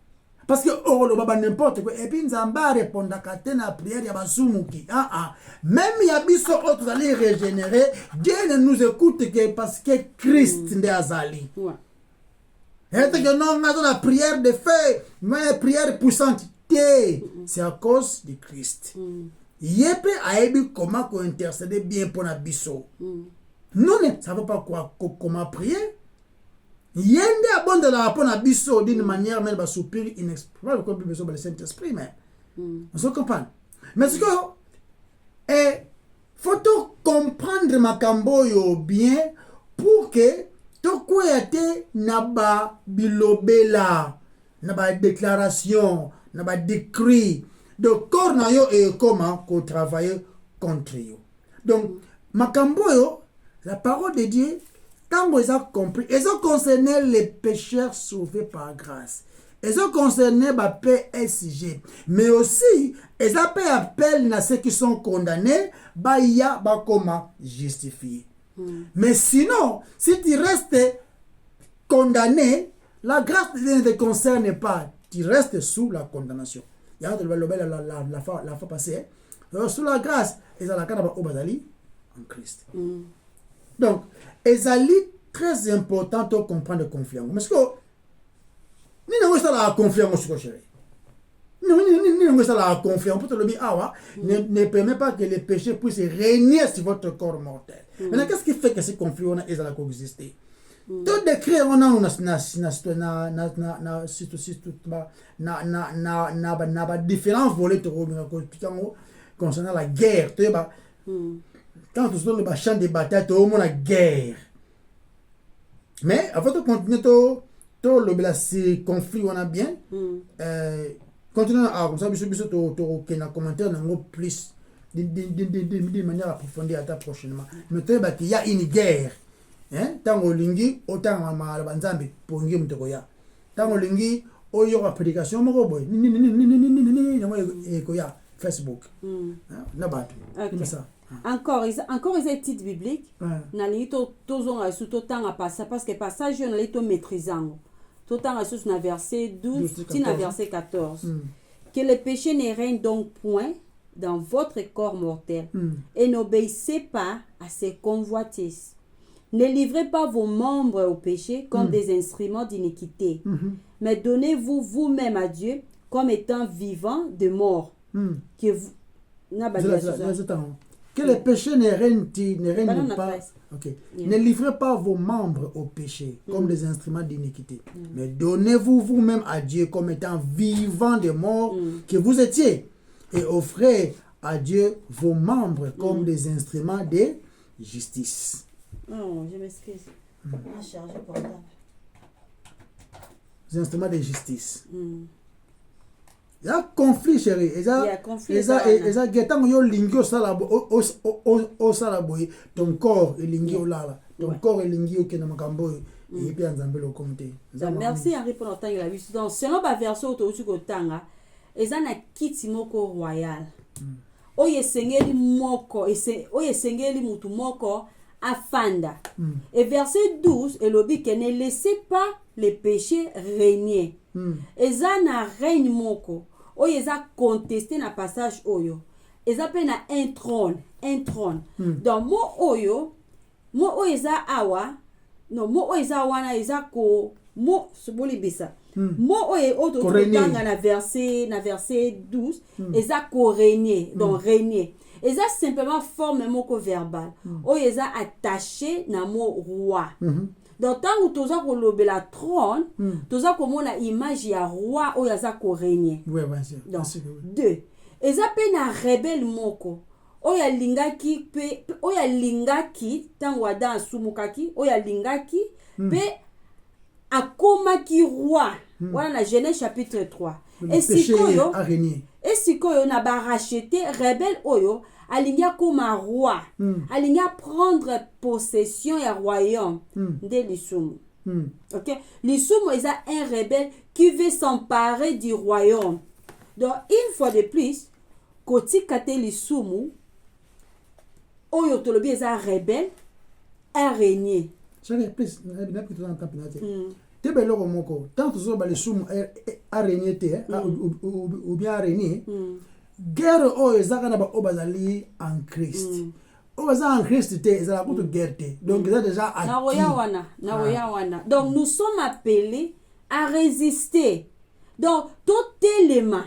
Parce que, oh, le baba n'importe quoi. Et puis, nous allons répondre à la prière, il y a Basumuki. Même il y a biso autres allés régénérer. Dieu ne nous écoute que parce que Christ n'est azali. Et que non, on a la prière de feu, mais prière puissante. C'est à cause de Christ. Yépe a ébi comment intercéder bien pour la biso. Nous ne savons pas comment prier. Yende abonde la pour la biso d'une manière même soupir inexprimable comme besoin de Saint-Esprit même. On se comprend. Mais ce que faut comprendre ma camboyo bien pour que to kwete naba bilobela naba déclaration naba décret de corps na yo et comment qu'on travaille contre yo. Donc makamboyo la parole de Dieu quand ils ont compris, ils ont concerné les pécheurs sauvés par grâce. Ils ont concerné le PSG. Mais aussi, ils ont fait appel à ceux qui sont condamnés, il y a comment justifier. Mais sinon, si tu restes condamné, la grâce ne te concerne pas. Tu restes sous la condamnation. Il y a la fois passée. Sous la grâce, ils ont la canne en Christ. Donc, ezali très important de comprendre la confiance. Parce que ni n'avons pas la confiance sur chéri. Ni n'avons pas la confiance. Pour te le dire, ne permet pas que les péchés puissent régner sur votre corps mortel. Maintenant, qu'est-ce qui fait que ces conflits ont coexisté? Tout décret on a différents volets concernant la guerre. Quand tu es dans le champ de bataille, tu as la guerre. Mais avant de continuer, le conflit, on a bien. Continuons à comme ça, tu as un commentaire plus d'une manière approfondie à ta prochainement. Mais tu sais qu'il y a une guerre. Tant au lingi, autant à ma banzambe pour une guerre. Tant au lingi, au y aura prédication, mon robot. Facebook. Okay. Ça. Encore les titres bibliques. Nali to tozon a sous temps à passer parce que passage on les to maîtrisant. Tout temps à sous na verset 12 tina verset 14. Que le péché ne règne donc point dans votre corps mortel et n'obéissez pas à ses convoitises. Ne livrez pas vos membres au péché comme des instruments d'iniquité, mais donnez-vous vous-même à Dieu comme étant vivant de mort. Que vous que les péchés ne règnent pas. Okay. Ne livrez pas vos membres au péché comme des instruments d'iniquité, mais donnez-vous vous-même à Dieu comme étant vivant de mort que vous étiez, et offrez à Dieu vos membres comme des instruments de justice. Oh, je m'excuse. On a chargé portable. Des instruments de justice. Il y a conflit, chérie. Il y a conflit. Il y a guettant yo lingio au salaboy. Ton corps est lingio là. Ton corps est lingio qui est dans makambo. Et puis ensemble le comité. Merci Henri pour l'entendre la vie. Donc selon la version autour du tanga, ils ont un kiti moko royal. Oye sengeli moko, oye sengeli mutu moko afanda. Et verset 12, et l'obi que ne laissez pas les péchés régner. Eza na règne moko. Oye eza contesté na passage oyo. Eza pe na un trône. Donc mo oyo eza awa. Non, mo eza wana eza ko mo suboli bisa. Mo oye oto tanga na verset 12 eza ko régner. Donc régner. Eza simplement forme moko verbal. Oye eza attaché na mo roi. Donc tant que toza ko lobela trône, toza ko mona image ya roi oyo aza ko régner. Oui, bien sûr. Donc 2. Eza pe na rebelle moko. Oya lingaki tango ada asumukaki oya lingaki pe akomaki roi. Voilà na Genèse chapitre 3. Et sikoyo na ba racheté rebelle oyo alingia koma roi. Alingia prendre possession ya royaume de lisumu. OK, lisumu est un rebelle qui veut s'emparer du royaume. Donc une fois de plus, koti kate lisumu oyo tolobi eza rebelle a régné. J'avais plus n'a plus dans campinate. Te belo moko tant que zo ba lisumu a régné te ou bien a régné. Guerre oyo ezaka na ba obazali en Christ. Obaza en Christ te ezala ko guerre te. Donc ça déjà acquis. Na wana. Donc nous sommes appelés à résister. Donc tout élément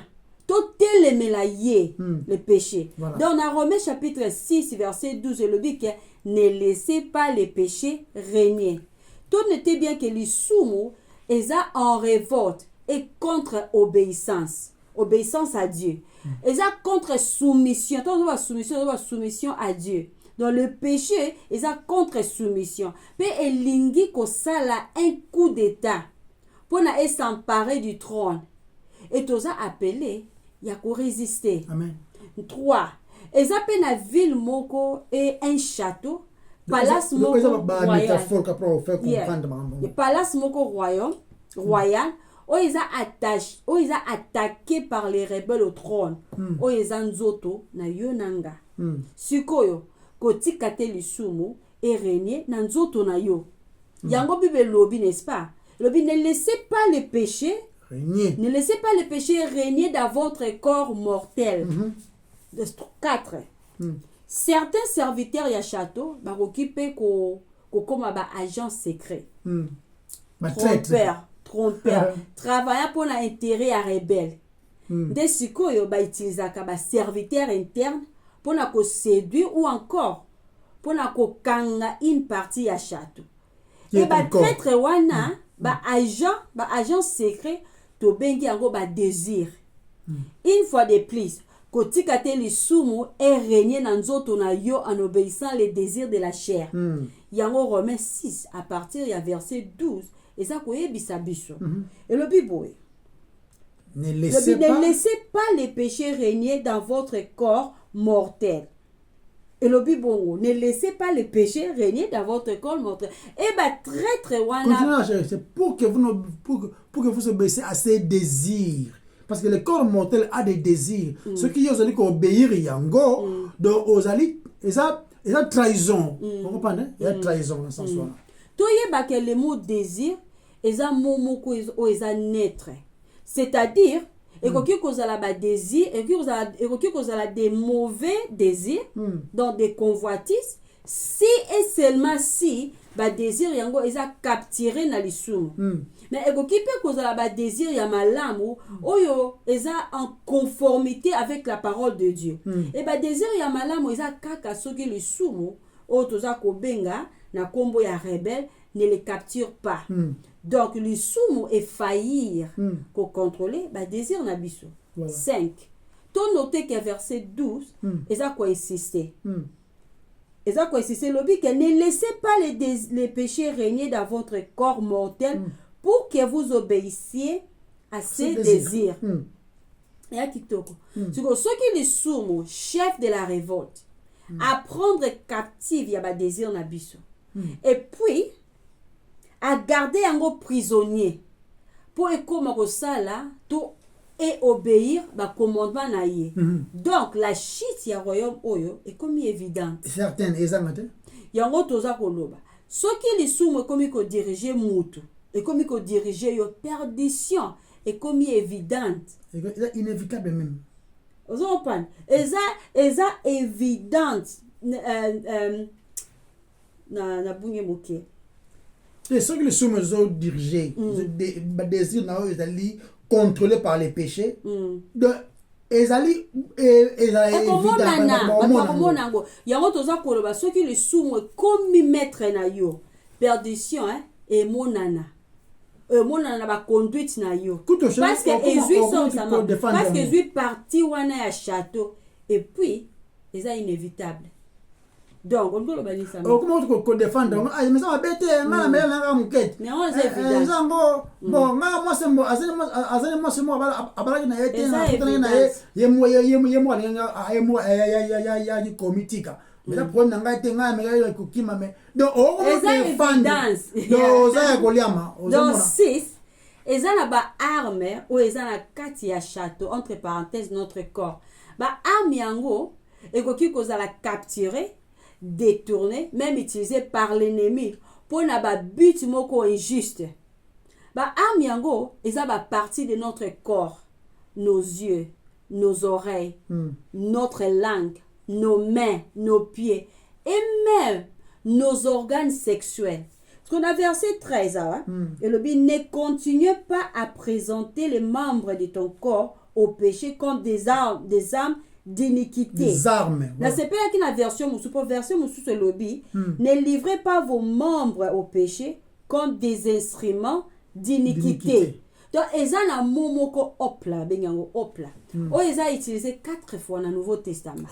le péché. Voilà. Dans Romains chapitre 6 verset 12, le dit que ne laissez pas les péchés régner. Tout n'était bien que les soumous est en révolte et contre obéissance à Dieu. Ils sont contre soumission à Dieu. Dans le péché, ils sont contre soumission. Puis elingi ko sala un coup d'état pour s'emparer du trône. Et tous appelé il y a qu'on résister. Amen. 3. Ils appellent la ville moko et un château. Palace moko royal. Palace moko royal. Où ils ont attaqué par les rebelles au trône. Où ils ont nzoto na yonanga. Sikoyo koti kate lisumu et régner na nzoto na yo. Yango bibe lobi, n'est-ce pas? Lobi, ne laissez pas les péchés régner. Ne laissez pas le péché régner dans votre corps mortel. 4. Certains serviteurs ya château ba occupé ko comme agent secret. Trompeur. Travaillant pour l'intérêt à rebelle. Des sikoyo ba utilisaka ba serviteur interne pour na ko séduire ou encore pour na ko kanga une partie ya château. Et ba traître wana ba agent secret to bengi yango ba désir. Une fois de plus, kotika te lisumu et régner na nzoto na yo en obéissant les désirs de la chair. Yango Romains 6 à partir du verset 12 et ça koyebisa biso. Et le Bible ne laissez pas les péchés régner dans votre corps mortel. Et le Bible ne laissez pas les péchés régner dans votre corps mortel. Et bah très wana. C'est pour que vous obéissiez à ces désirs. Parce que le corps mortel a des désirs. Ceux qui ont obéir yango, donc ils ont trahison. Vous comprenez? Il y a trahison dans ce sens-là. Toi yeba que le mot désir, ils ont momoko ils ont naître. C'est-à-dire et que vous avez des désirs, et que vous avez des mauvais désirs, dans des convoitises, si et seulement si, ba désir yango ils ont capturé na lisumu. Mais et que vous avez des désirs ya malamu, oyo ils ont en conformité avec la parole de Dieu. Et ba désir ya malamu ils ont kaka soki lisumu, o toza ko benga na kombo ya rebelle ne les capture pas. Donc, le soumu est faillir pour contrôler le désir nabiso. 5. Ton noté que verset 12, et ça quoi insister. Et ça quoi insister, le but que ne laissez pas les péchés régner dans votre corps mortel pour que vous obéissiez à ces désirs. ya kitoko siko soki lisumu chef de la révolte à prendre captive ya ba désir na biso et puis à garder yango prisonnier pour ekoma kosala to et obéir ba commandement na ye donc la chute ya royaume oyo ekomi évidente certaines ezangate yango toza koloba soki lisumu ekomi ko diriger mutu ekomi ko diriger yo perdition ekomi évidente inévitable même ozopan eza évidente na bunye moke et soki lisumu ezo diriger ba désir na oyo ezali contrôlé par les péchés de ezali évident yango toza koloba soki lisumu ekomi maître na yo perdition emonana na ba conduite na yo parce que ezui parti wana ya château et puis eza inévitable donc on peut bani ça comment ko défendre mais ça va bête ngala mela nga mukete mais on c'est évident zango bon nga moi sembo azali moi sembo abala na yete na kutana na yemo ya komitika mais la problème nga ete nga mela ko kima mais donc on défendre donc ça ko liama donc 6 eza na ba arme ou eza na kati ya château entre parenthèses notre corps ba arme yango ekoki kozala capturer détourné, même utilisé par l'ennemi pour na ba but moko injuste. Ba arme yango, eza ba partie de notre corps, nos yeux, nos oreilles, notre langue, nos mains, nos pieds et même nos organes sexuels. Parce qu'on a verset 13, et le but ne continue pas à présenter les membres de ton corps au péché comme des armes d'iniquité. Des armes. Là, c'est pas qu'il y a une version, pour version, c'est lobby. Ne livrez pas vos membres au péché comme des instruments d'iniquité. Donc, ils ont un momoko opla, benyango opla. Oh, ils ont utilisé 4 fois dans le Nouveau Testament.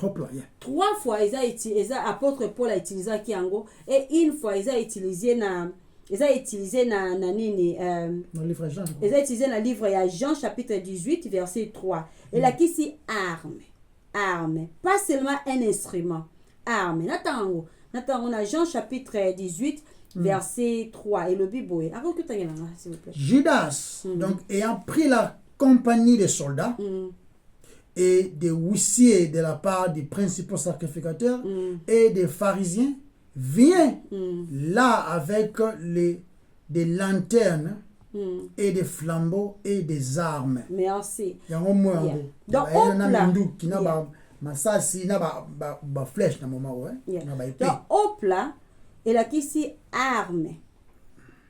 3 fois, ils ont utilisé, apôtre Paul a utilisé kiango, et une fois, ils ont utilisé na nini dans le livre Jean. Ils ont utilisé dans le livre Jean chapitre 18 verset 3. Et là qui c'est arme, pas seulement un instrument. Arme. Natango na Jean chapitre 18 verset 3 et le Bible. Avant que tu ailles là, s'il vous plaît. Judas donc ayant pris la compagnie des soldats et des huissiers de la part des principaux sacrificateurs et des pharisiens vient là avec des lanternes et des flambeaux et des armes. Merci. Yango moyango. Donc opla qui n'a ba masasi na ba flèche na moment na ba épée. Donc opla et la qui si arme.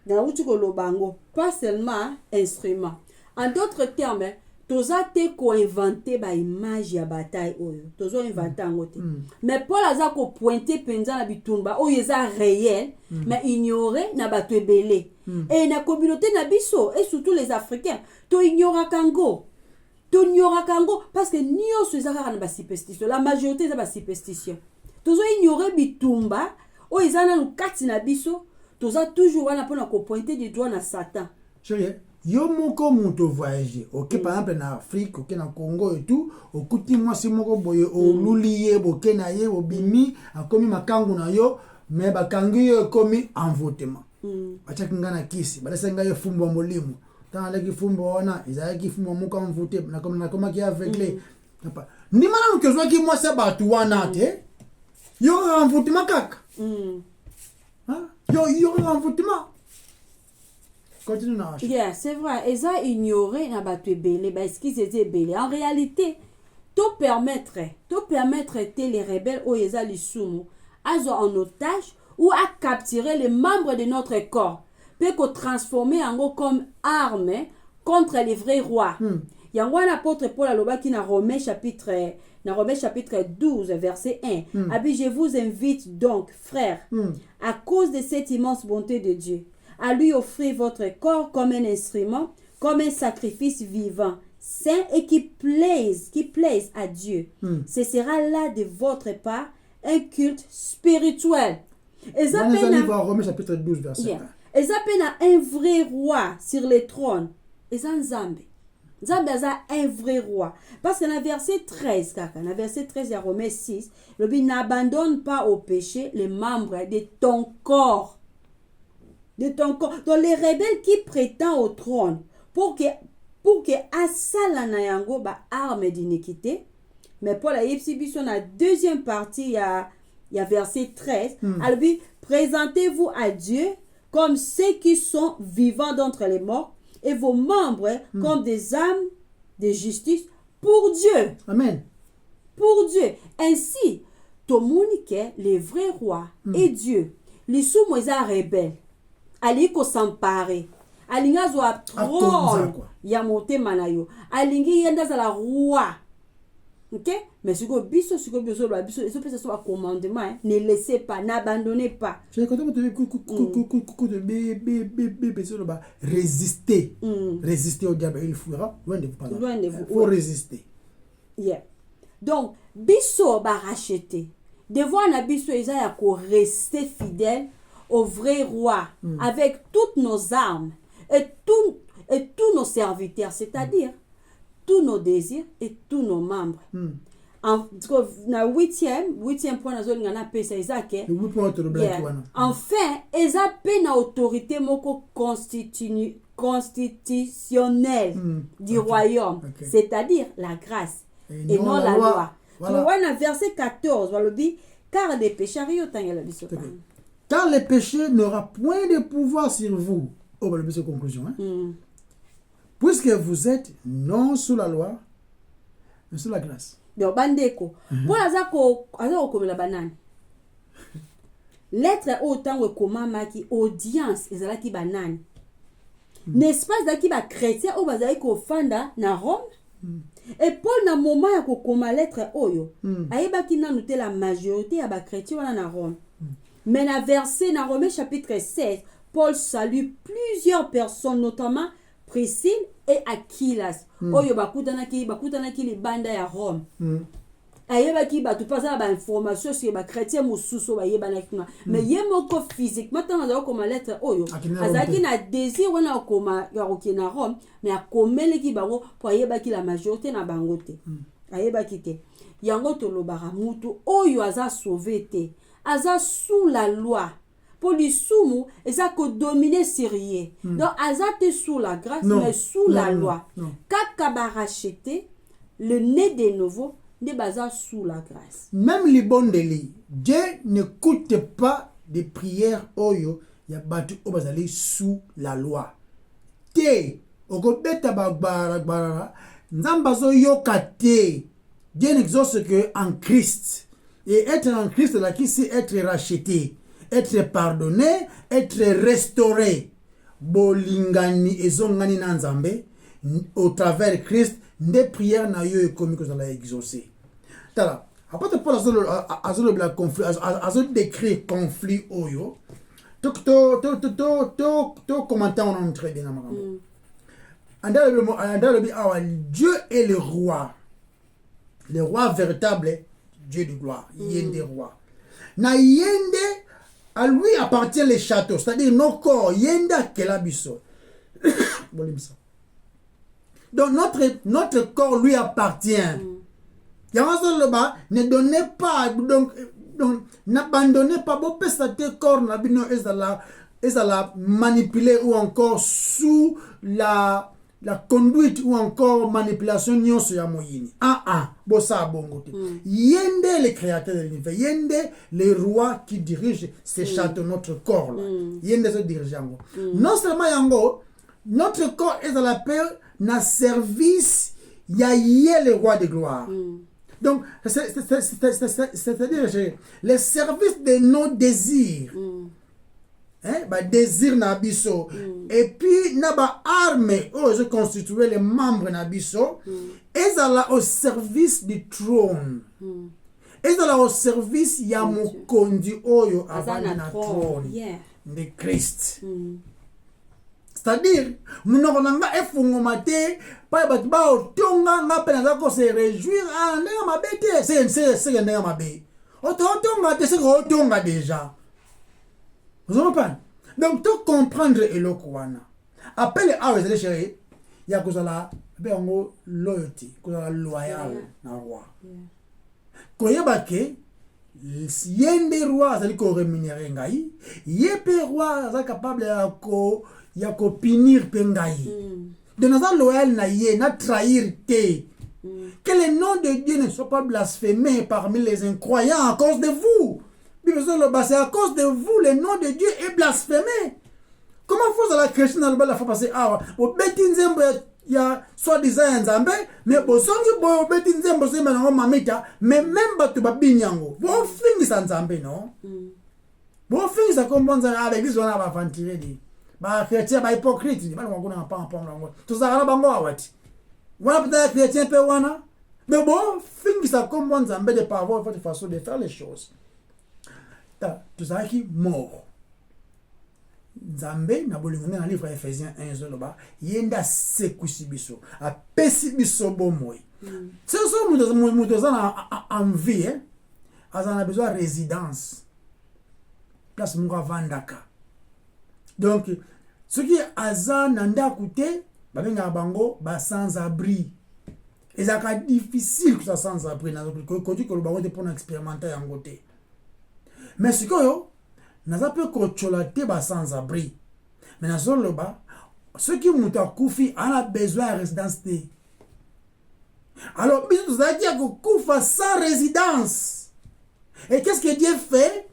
Dans où tu kolobango pas seulement instrument. En d'autres termes, toza te ko inventer ba image ya bataille oyo. Tozo inventer ngote. Mais Paul aza ko pointer penza na bitumba oyo eza réel mais ignorer na bato ebele. Et na communauté na biso et surtout les Africains, to ignora kango. To ignora kango parce que nyonso ezaka na ba superstition. La majorité eza ba superstition. Tozo ignorer bitumba oyo eza na kati na biso, toza toujours wana pona ko pointer du doigt na Satan. Chérie, yo moko muto voyager. OK par exemple na Afrique, OK na Congo et tout, okuti mwasi moko boye oluliye boke na ye obimi akomi makangu na yo, mais bakangi yo komi envoûtement. Bachaki ngana kisi, balesa nga yo fumbo molimo. Tant la ki fumbo wana, izaki fumbo moko envoûté na koma ki aveuglé. Ni mana mkezwa ki mwasi batu wana te. Yo envoûtement kaka. Yo envoûtement. Continue na. Yeah, c'est vrai. Ils ont ignoré na batu belé, ba est-ce qu'ils étaient belé. En réalité, tout permettrait les rebelles ou les alisumu à en otage ou à capturer les membres de notre corps, peut qu'on transformer en gros comme arme contre les vrais rois. Il y a un apôtre Paul aloba qui na Romains chapitre 12 verset 1. Abi, je vous invite donc, frères, à cause de cette immense bonté de Dieu, à lui offrir votre corps comme un instrument, comme un sacrifice vivant, saint et qui plaise à Dieu. Ce sera là de votre part un culte spirituel. Et ça Romains chapitre 12 verset 1. Et ça peine à un vrai roi sur le trône. Et ça nzambe. Nzambe aza un vrai roi. Parce que dans le verset 13, dans le verset 13 de Romains 6, le dit n'abandonne pas au péché les membres de ton corps. De ton corps. Donc les rebelles qui prétendent au trône pour que asala na yango ba arme d'iniquité. Mais Paul a dit sur la deuxième partie, il y a verset 13, elle dit présentez-vous à Dieu comme ceux qui sont vivants d'entre les morts et vos membres comme des âmes de justice pour Dieu. Amen. Pour Dieu. Ainsi, tout le monde est le vrai roi et Dieu. Les sous-moisés rebelles. Ali ko s'emparer. Alinga zo a trône. Ya monte manayo. Alingi yenda za la roi. OK? Mais si vous biso la biso, ils peut soit commandement, ne laissez pas, n'abandonnez pas. Je quand on résister. Résister au diable, il fuira loin de vous. Loin de vous. Il faut résister. Yeah. Donc biso ba racheter. Devant na biso ils a rester fidèle au vrai roi avec toutes nos armes et tous nos serviteurs, c'est-à-dire tous nos désirs et tous nos membres. En huitième point enfin ils ont une autorité constitutionnelle du royaume, c'est-à-dire la grâce et non la loi. Voilà. Verset 14 on dit car les péchés car le péché n'aura point de pouvoir sur vous. Oh, bah, c'est la conclusion. Puisque vous êtes non sous la loi, mais sous la grâce. Donc, bandeko. Pour la banane. Lettre autant que maki audience ezalaki banane. N'est-ce pas zaki ba chrétien ou bazali ko fanda na Rome? Et Paul na moment ya ko koma lettre oyo, ayebaki na noter la majorité ya ba chrétien wana na Rome. Mais dans verset dans Romains chapitre 16, Paul salue plusieurs personnes, notamment Priscille et Aquilas. Oyo bakutanaki li banda ya Rome. Ayebaki batu pasa ba information sur ba chrétien mususu ba yebanaki na. Mais yemoko physiquement tant za ko lettre oyo. Azaki na désir wana ko ma na Rome, mais akomeleki bango pour ayebaki la majorité na bangote. Ayebaki te. Yango tolobara mutu oyo aza sauvé te. Aza sous la loi. Pour les sous et ça que dominer sérieux. Donc aza te sous la grâce mais sous la loi. Quand ba racheter le né de nouveau de baza sous la grâce. Même les bons délits, Dieu n'écoute pas des prières oyo ya batu obazali sous la loi. Te okobeta bara nzambazo yokate. Dieu n'exauce que en Christ. Et être en Christ, là, qui c'est être racheté, être pardonné, être restauré. Bolingani ezongani nanzambe au travers Christ, des prières na yo comme que ça l'a exaucé. Tala, après Paul azolo la conflit, azolo décrit conflit oyo. To commenter on très bien na Dieu est le roi véritable. Dieu de gloire, Yende roi. Na Yende, à lui appartient les châteaux, c'est-à-dire nos corps, Yende Kelabiso. Donc notre corps lui appartient. Ne donnez pas, donc n'abandonnez pas, bon, peut-être corps la manipuler ou encore sous la conduite ou encore manipulation nyonso ya moyini. Bossa bongote. Yende le créateur de l'univers, Yende le roi qui dirige ces châteaux, notre corps là. Yende se dirige yango. Non seulement yango, notre corps est à la paix, na service ya yé le roi de gloire. Donc c'est-à-dire le service de nos désirs. Désir nabiso et puis naba arme je constituer les membres nabiso et là au service du trône et là au service ya mokondi oyo avant na trône de Christ. C'est-à-dire nous n'avons pas effongomate pas ba otonga nga pena ko se réjouir ndenge mabete c'est ndenge mabe otonga te c'est otonga déjà. Vous comprenez? Donc, tout comprendre et le Kouana. Appelle à les chéris, il y a yango loyauté kozala loyal na roi koyeba ke ye nde roi azali koremunere ngai ye mpe roi aza capable ya kopinir mpe ngai donc naza loyal na ye na trahir te. Que le nom de Dieu ne soit pas blasphémé parmi les incroyants à cause de vous. C'est à cause de vous le nom de Dieu est blasphémé. Comment vous allez chrétien dans le bas la fois passer au bêtis nzembo ya soi-disant nzambe mais bosongi boyo bêtis nzembo c'est maintenant mamita mais même batu babinyango bo fingisa nzambe non bo fingisa kombanza avec les ona ba ventiler di ba chrétien ba hypocrite ba ngona pa ngo tuzakana bango awati wana peut-être chrétien pe wana mais bon fingisa kombanza nzambe de par votre façon de faire les choses tuzaki mort Nzambe na bolingo na livre ya Ephésiens 1 zoloba yenda sekusi biso apesi biso bomoi c'est ça muto za en vie azana besoin résidence place munga vandaka donc ce qui azana ndaku te babenga bango ba sans abri et ça ka difficile que ça sans abri na ko dit que le bango te pour expérimenter yango te mais ce que naza pe kochola te ba sans abri mais nazo loba ce qui muta kufi a besoin de résidence te alors biso tozaki ya kokufa sans résidence et qu'est-ce que Dieu fait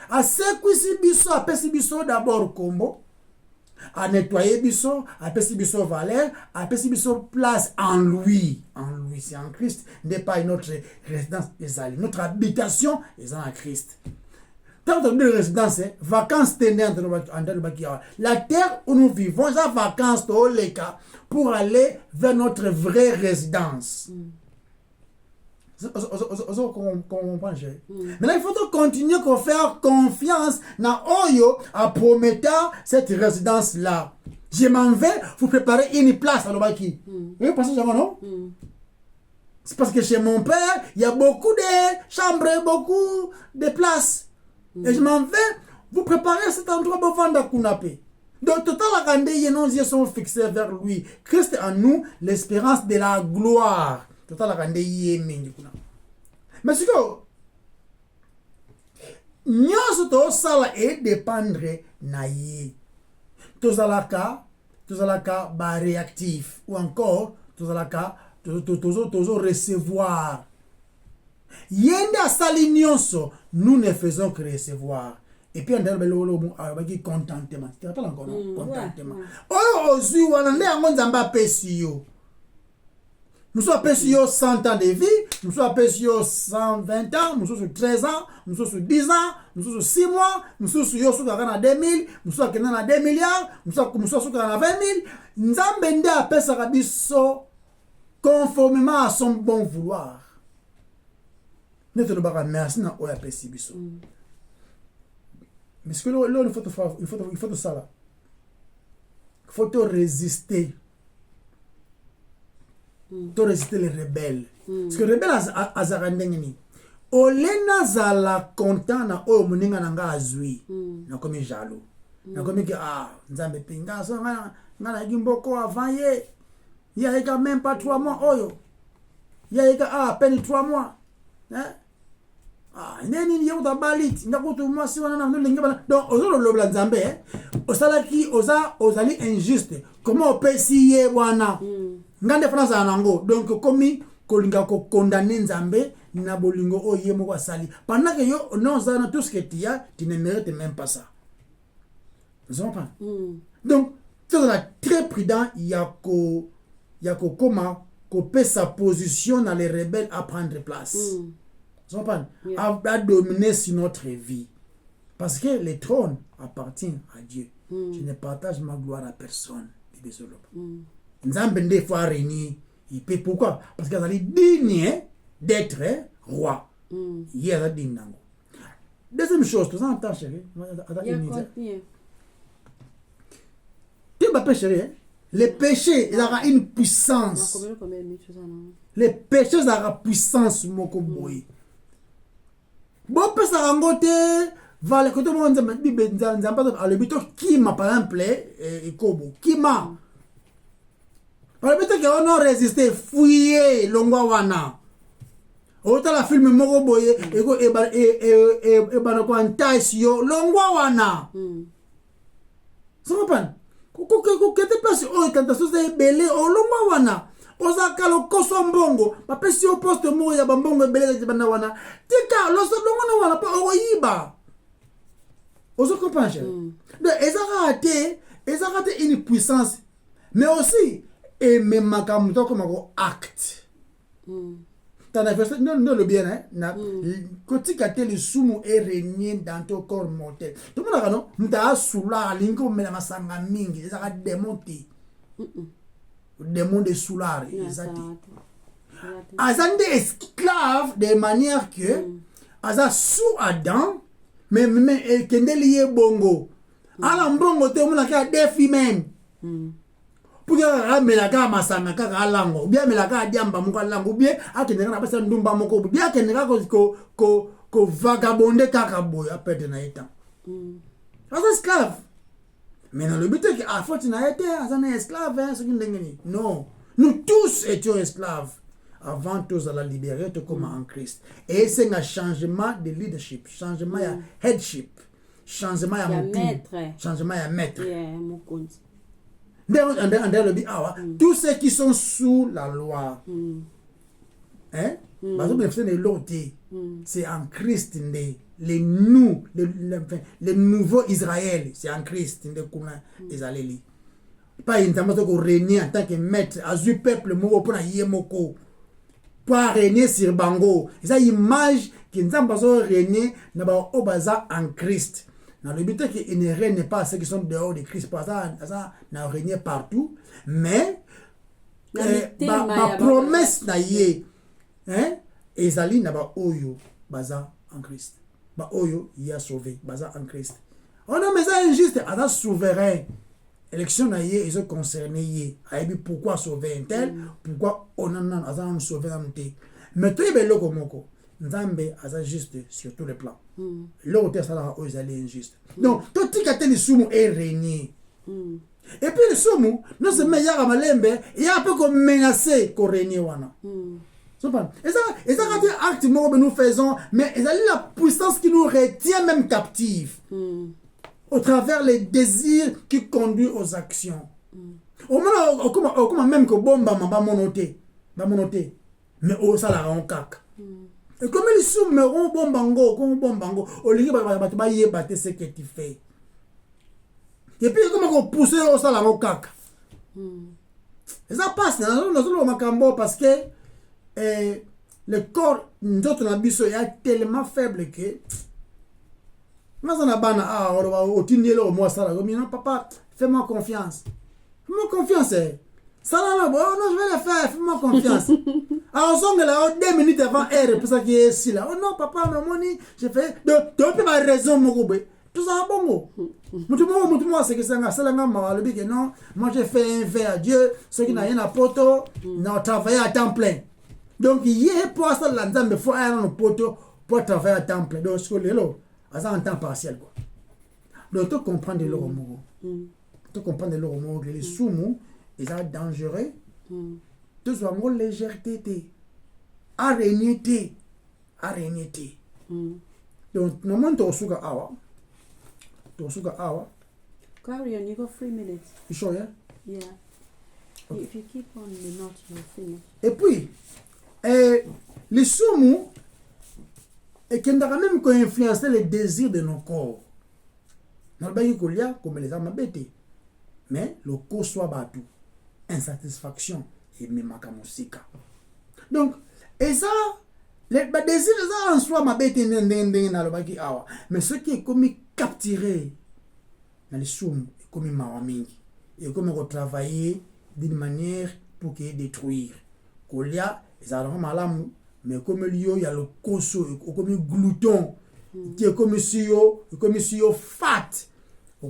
a sekwisi biso apesi biso d'abord kombo a nettoyer biso apesi biso valeur apesi biso place en lui c'est en Christ n'est pas notre résidence ezali notre habitation est en Christ. Tant de résidence, vacances la terre où nous vivons, c'est vacances pour aller vers notre vraie résidence. Maintenant, il faut continuer à faire confiance dans Oyo à promettre cette résidence-là. Je m'en vais vous préparer une place à l'Obaki. Vous pensez que non? C'est parce que chez mon père, il y a beaucoup de chambres, beaucoup de places. Et je m'en vais vous préparer cet endroit pour vendre Kunape. Donc, total la nos yeux sont fixés vers lui. Christ en nous, l'espérance de la gloire. Total la mais c'est que nous sommes sala et dépendre naïe. Tozalaka ba réactif ou encore tozalaka tozo recevoir. Yenda salinioso, nous ne faisons que recevoir. Et puis on dit contentement. Tu te rappelles encore non? Contentement. Oh, aussi wanande ango nzamba pesio. Nous sommes pesio 100 ans de vie, nous sommes pesio 120 ans, nous sommes 13 ans, nous sommes 10 ans, nous sommes 6 mois, nous sommes sur 2000, nous sommes 2 milliards, nous sommes 20 000. Nzambe nde apesa biso conformément à son bon vouloir. Merci na oya pesi biso. Mais ce que là il faut ça là. Il faut te résister. To résister les rebelles. Parce que les rebelles azarandengeni. Olena zala content na oyo moninga nanga azui. Na komi jaloux. Na komi que nzambe pinga so ngana gimboko avant ye. Ya eka même pas 3 mois oyo. Ya eka à peine 3 mois. Hein? Neni ni yoda balit ndakutu mwasi wana na lingi bana donc ozolo lobla nzambe osalaki ozali injuste comment opesi ye bwana ngande France anango donc komi kolinga ko condamner nzambe na bolingo oye moko asali pendant que yo non ça tout ce que tu ne mérites même pas ça. Vous comprenez? Donc tu es très prudent yako comment couper sa position dans les rebelles à prendre place. À dominer sur notre vie. Parce que le trône appartient à Dieu. Je ne partage ma gloire à personne. Nzambe des fois régner. Il peut pourquoi? Parce qu'il est digne d'être roi. Il est digne. Deuxième chose, tu entends chérie? Tu vas pas chérie? Le péché, il aura une puissance. Le péché, il aura puissance moko boy. Bon pesa rangote vale koto mo nzamba to alebito kima par exemple kobo kima balobete ke on a résisté fouiller longwa wana ota la film moko boye eko e bana ko antais yo longwa wana ça comprend ko kete place o tentation c'est belé o longwa wana oza kalo koso mbongo bapesi yo poste moko ya bambongo belé bana wana tika lo so longwa wana pa o yiba ozo comprendre donc ezaka une puissance mais aussi et même makamto comme un acte t'as la verset non le bien hein na kotika te le sumu est régné dans ton corps mortel tout le monde non mta soula lingo mela masanga mingi ezaka démonter démon de soulard ezati azande esclave de manière que aza sous Adam mais kendeli bongo ala mbongo te mona ka défi même pour que ramela ka masanga ka alango bien mela ka diamba moko alango bien akendeka na basa ndumba moko bien akendeka ko vagabonde kaka boy apete na eta asa esclave mais dans le but que a faut na été azana esclave hein ce qui ndengeni non nous tous étions esclaves avant tous à la libérer comme en Christ et c'est un changement de leadership changement ya headship changement ya maître changement ya maître tous ceux qui sont sous la loi hein c'est en Christ les nouveaux Israël c'est en Christ pas une temps de régner en tant que maître à du peuple moko pour yemoko pour régner sur bango c'est image qui nous a régner en Christ. Dans le but qu'il ne règne pas ceux qui sont dehors de Christ, parce que ça n'a régné partout, mais ma promesse na yé, hein, Ezali n'a pas oyo baza en Christ, ba oyo y a sauvé baza en Christ. On a mais ça injuste, à la souverain. Élection na yé, ils ont concerné yé. Aïbi pourquoi sauver un tel, pourquoi on a sauvé un tel. Mais toi il est loko moko. Nzambe aza juste sur tous les plans. L'autre ça là ils allaient injuste. Donc tout tika te le sumu est régné. Et puis le sumu non seulement yaka malembe, il y a un peu comme menacé qu'on régné wana. Et ça quand acte que nous faisons mais il y a la puissance qui nous retient même captifs. Au travers les désirs qui conduisent aux actions. Au moment comment même que bomba m'a monoté. Mais au ça la rend cac. Et comme ils sont meurons bombango, au lieu de battre ce que tu fais. Et puis comment on pousse au salaire au cac. Et ça passe dans le macambo parce que le corps notre abisso est tellement faible que mais on a bana au tindelo moi ça non papa fais-moi confiance. Fais-moi confiance. Ça là bon non je vais le faire fais-moi confiance. Alors on là 2 minutes avant heure pour ça qui est ici là. Oh non papa mais moi j'ai fait de ma raison mon gobe. Tout ça bongo. Moi c'est que ça là mal que non moi j'ai fait un verre à Dieu ceux qui n'a rien à poto n'a travaillé à temps plein. Donc il est pour ça là nzambe faut aller dans poto pour travailler à temps plein. Donc ce que lelo à en temps partiel quoi. Donc tu comprends de l'euro mogo. Tu comprends de l'euro mogo les sumu ils sont dangereux. Tu sois mon légèreté à régner. Donc normalement tu suka awa. Carry on, you got 3 minutes. You sure yeah? Yeah. Okay. If you keep on the note, you'll finish. Et puis les sumu et qui n'ont même qu'à influencer les désirs de nos corps. Nous avons comme les âmes bêtes. Mais le corps soit battu. Insatisfaction et même musique. Donc, et ça, les désirs en soi ma bête mais ce qui est comme capturé dans les soum comme maramingi et comme retravailler d'une manière pour qu'il détruire. Kolia, ils ont malam mais comme il y a le cosso comme glouton qui est comme si yo fat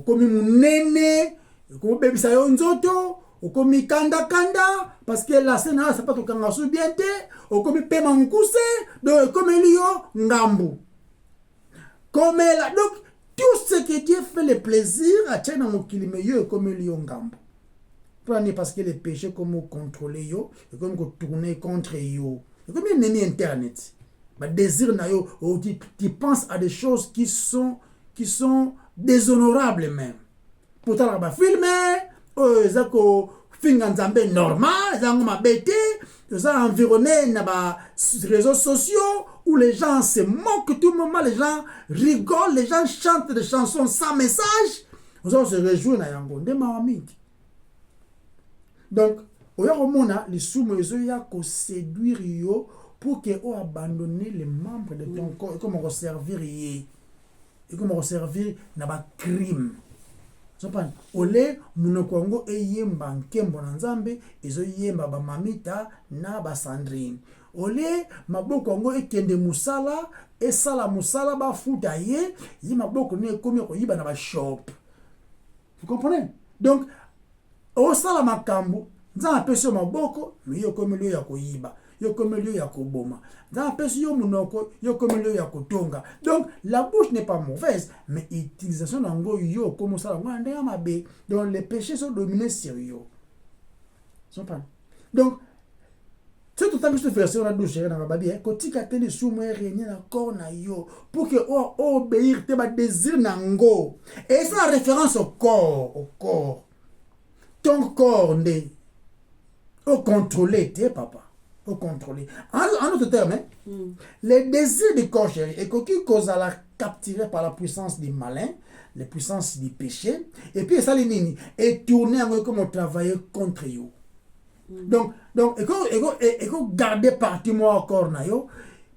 comme munene comme bébé ça yo nzoto comme kanda parce que la scène c'est pas tout kanga sou bien te comme pema mukuse donc comme il ngambu comme là donc tout ce que Dieu fait le plaisir à tena mokili meilleur comme il ngambu parce que les péchés comme contrôler yo et comme tourner contre yo et comme il y a internet bah désir na yo tu penses à des choses qui sont déshonorables même pourtant ba filmer ezako finga nzambe normal ezango mabete ça environné na ba réseaux sociaux où les gens se moquent tout le moment, les gens rigolent, les gens chantent des chansons sans message. Nous allons se réjouir na yango nde mawamiki. Donc oya komona lisumu ezo ya ko séduire yo pour que o abandonner les membres de ton corps et comment resservir yé et comment resservir na ba crime. Sopana ole munoko ngo eyemba nkembo na nzambe ezo yemba ba mamita na ba Sandrine. Ole maboko ngo ekende musala esala musala ba futa ye yi maboko ne komi ko yiba na ba shop. Vous comprenez? Donc o sala makambo nza peso maboko mais yo komi lio ya koyiba yo komi lio ya koboma nza peso yo munoko yo komi lio ya kotonga. Donc la bouche n'est pas mauvaise mais utilisation nango yo comme ça ngo ndenge mabe. Donc les péchés sont dominés sur yo. Donc c'est tout le temps que je te fais on a douché dans la babie kotika tene sumo régner na corps na yo pour que o obéir te ba désir nango et ça référence au corps ton corps ne au contrôler tes papa au contrôler en autre terme les désirs du corps chéri et qui cause à la capturer par la puissance du malin les puissances du péché et puis ça les nini et tourner en comme on travaille contre yo. Donc et garder parti moi encore na yo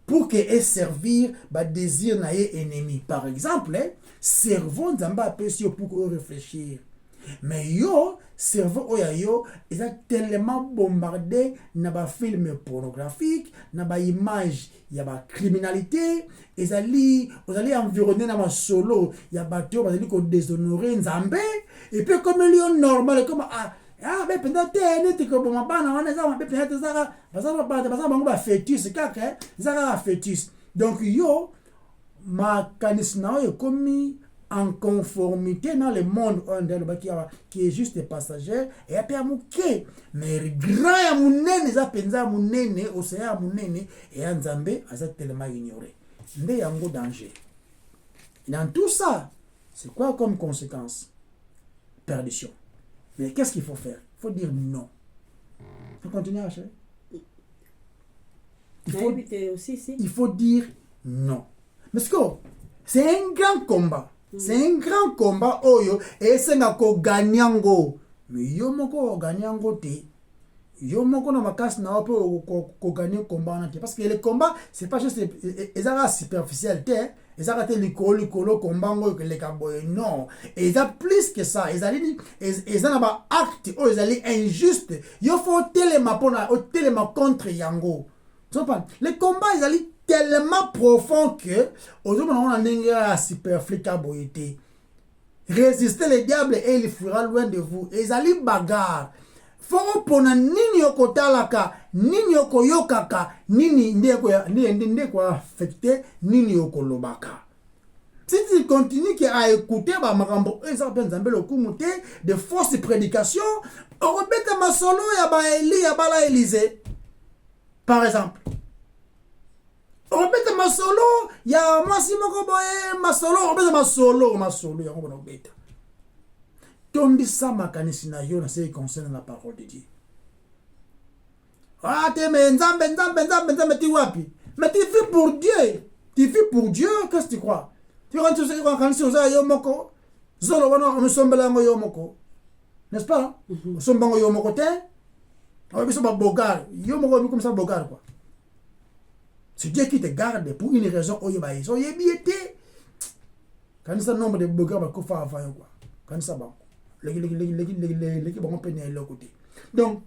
pour que et servir ba désir na ye ennemi. Par exemple, cerveau nzamba apesi pour que réfléchir. Mais yo cerveau oya yo est tellement bombardé na ba film pornographique, na ba image ya ba criminalité, ezali environné na ma solo ya ba to bazali ko déshonorer nzambe et puis comme lion normal comme mais peut-être tu comme ma bana on est ça mais peut-être ça ça bango ba fœtus kaka ça fœtus. Donc yo ma kanisna yo comme en conformité dans le monde qui est juste passager et après amuke mais grand ya munene za penza munene océan munene et nzambe aza tellement ignoré nde yango danger. Dans tout ça c'est quoi comme conséquence? Perdition. Mais qu'est-ce qu'il faut faire? Il faut dire non. Il faut continuer à acheter. Il faut dire non. Parce que c'est un grand combat. C'est un grand combat. Et c'est un ganyango. Mais yo moko ganyango te. Yo moko na makas na opo ko gagner combat na te. Parce que le combat c'est pas juste ezara superficiel te. Ezara te likolo combat ngo que le kaboy non. Eza plus que ça. Ezana ba acte o ezali injuste. Yo faut telema pona o telema contre yango. Tu comprends? Le combat ezali tellement profond que aujourd'hui on a un superflu kaboyete. Résistez le diable et il fuira loin de vous. Ezali bagarre. Faut pona nini yokotalaka, nini yokoyokaka, nini ndeko affecté, nini yokolobaka. Si tu continues à écouter ba makambo ça peut nzambe lokumute de fausses prédications, on rebeta masolo ya ba Eli ya bala Élysée. Par exemple. On rebeta masolo ya mwasi moko boye masolo, on rebeta masolo ya ngona beta. Tombi sa makanisi na yo na ce qui concerne la parole de Dieu. Ah, te me nzambe ti wapi? Mais tu vis pour Dieu. Tu vis pour Dieu, qu'est-ce que tu crois? Tu rentres sur ce kanisi oza yo moko. Zolo wana msombela ngo yo moko. N'est-ce pas? Sombango yo moko te. On biso ba bogar. Yo moko comme ça bogar quoi. C'est Dieu qui te garde pour une raison oyoba yeso yebiete. Kanisa nombre de bogar ba ko fa avant quoi. Kanisa ba. Donc,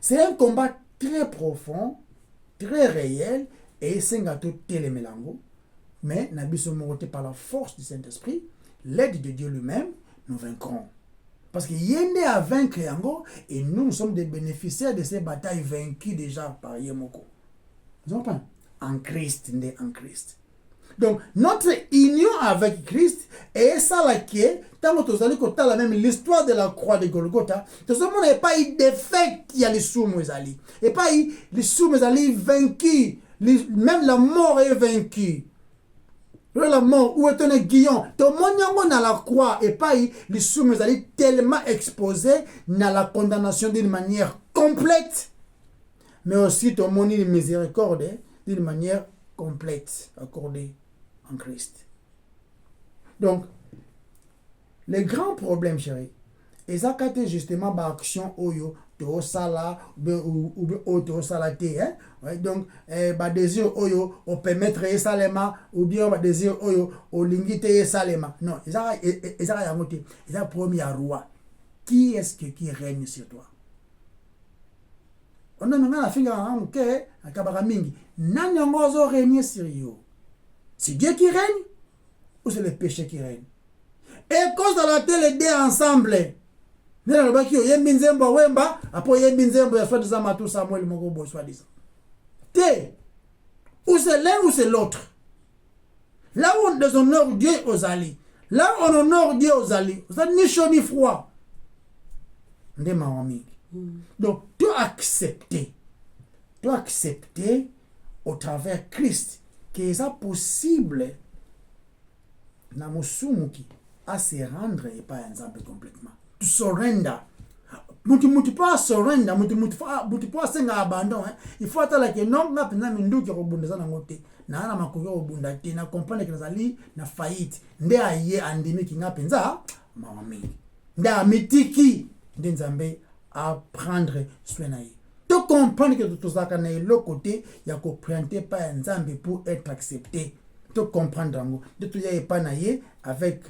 c'est un combat très profond, très réel, et c'est un gâteau télémélango. Mais, nous sommes par la force du Saint-Esprit, l'aide de Dieu lui-même, nous vaincrons. Parce qu'il y a à vaincre yango, et nous sommes des bénéficiaires de ces batailles vaincues déjà par Yemoko. Vous comprenez? En Christ, en Christ. Donc, notre union avec Christ est ça là qui est, tant que tozali kotala même l'histoire de la croix de Golgotha, tozomona pas eu d'effet qui a les soumou ezali. Et pas eu les soumou ezali vaincu, même la mort est vaincue. La mort, où est un guillon? Tout le monde dans la croix et pas les soumou ezali tellement exposés dans la condamnation d'une manière complète, mais aussi tout le monde une miséricorde d'une manière complète accordée en Christ. Donc, le grand problème, chérie, et ça quand justement bah action oyo to sala ou to salate hein, ouais, donc bah désir oyo on permettre salema ou bien bah désir oyo au lingite salema. Non, ça ya ngote, ça premier roi. Qui est-ce qui règne sur toi? On a maintenant la finga en ke akabara mingi. Nani ngozo régner sur yo? C'est Dieu qui règne ou c'est le péché qui règne? Et cause dans la télé les deux ensemble. Nena lobaki yo yembi nzembo wemba apo yembi nzembo ya soi-disant Matou Samuel moko bo soi-disant. Té. Ou c'est l'un ou c'est l'autre. Là où on déshonore Dieu aux alliés. Là où on honore Dieu aux alliés. Ça ni chaud ni froid. Ndema wami. Donc tu accepter au travers Christ que c'est possible na musumuki à se rendre et pas ensemble complètement. To surrender. Mutu pas surrender, mutu pas senga abandon. Il faut attendre que non na pena mindu ki robundeza na ngote. Na na makoyo obunda te na comprendre que nazali na faillite. Nde aye andimi ki nga penza mami. Nde amitiki nde nzambe à prendre soin na ye. Tu comprends que tout ça quand est le côté il y a qu'on présenter pas nzambe pour être accepté. Tu comprends dango. De tout y a pas naie avec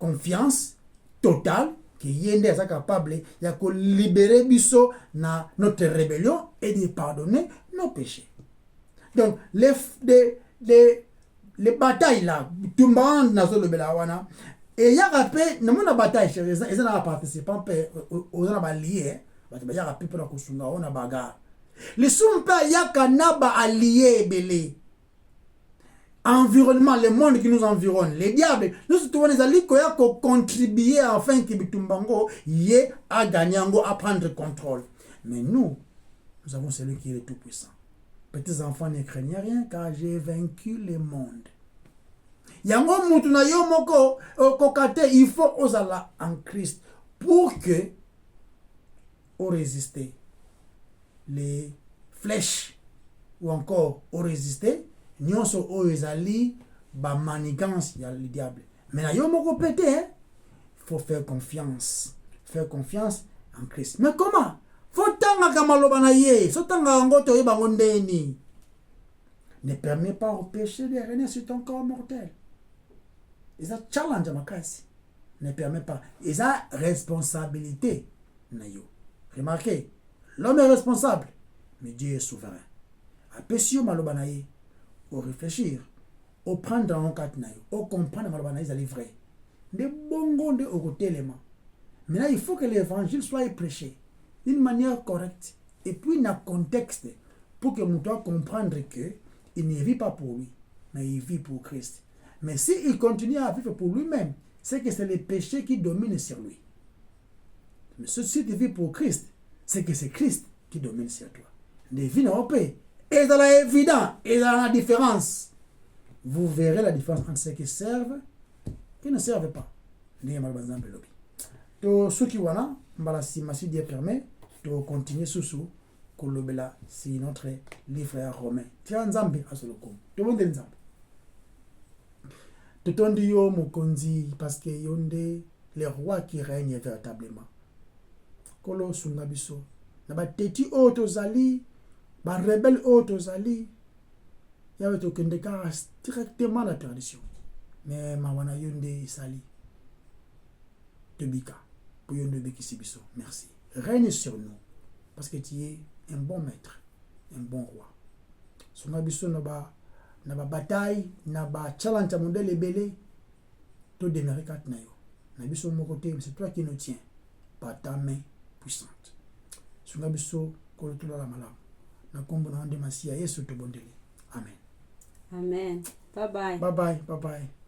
confiance totale que yende est capable il y a qu'on libérer biso na notre rébellion et de pardonner nos péchés. Donc les batailles là tout le monde na zo le belawana et ya rappelé na mona bataille chez les na participants aux na alliés parce que ya rappelé pour la kusunga on a bagarre les sumpa ya kanaba alliés belé environnement, le monde qui nous environne, les diables, nous sommes les alliés qui ont contribué afin que Bitumbango y ait à gagner, à prendre contrôle. Mais nous avons celui qui est tout puissant. Petits enfants, ne craignez rien car j'ai vaincu le monde. Yango mutuna yo moko kokate, il faut osala en Christ pour que on résister les flèches ou encore on résister nyonso oyo ezali ba manigance ya le diable. Mais na yo moko pété, il faut faire confiance en Christ. Mais comment? Faut tanga kamaloba na ye, so tanga ngoto yeba ngondeni. Ne permet pas au péché de régner sur ton corps mortel. Et ça challenge makasi. Ne permet pas. Et ça responsabilité na yo. Remarquez, l'homme est responsable, mais Dieu est souverain. Apesio maloba na ye. Au réfléchir, au prendre en compte, au comprendre que c'est vrai. De bongo de au téléma. Maintenant, il faut que l'évangile soit prêché d'une manière correcte et puis dans le contexte pour que nous puissions comprendre que il ne vit pas pour lui, mais il vit pour Christ. Mais s'il continue à vivre pour lui-même, c'est que c'est le péché qui domine sur lui. Mais si tu vis pour Christ, c'est que c'est Christ qui domine sur toi. Ne vis en paix. Et dans l'évident, et dans la différence, vous verrez la différence entre ceux qui servent et qui ne servent pas. Donc, ceux qui voilà, si Dieu permet, de continuer sous Kolobela, c'est notre livre romain. Tiens, Nzambe, à ce locaux. Tout le monde est Nzambe. Tout le monde dit Mokonzi, parce que yonde les rois qui règnent véritablement. Kolo Sungabiso. Naba teti otozali. Ba rebelle otozali y avait aucun décalage directement la tradition mais mawana yonde sali tebika pour yonde bekisibiso. Merci, règne sur nous parce que tu es un bon maître, un bon roi. Songa biso na ba bataille na ba challenge modèle ebele to demeurer kat na yo na biso mon côté, c'est toi qui nous tiens par ta main puissante. Songa biso ko to la malam na kombo na ndema sia Yesu to bondeli. Amen. Amen. Bye bye. Bye bye. Bye bye.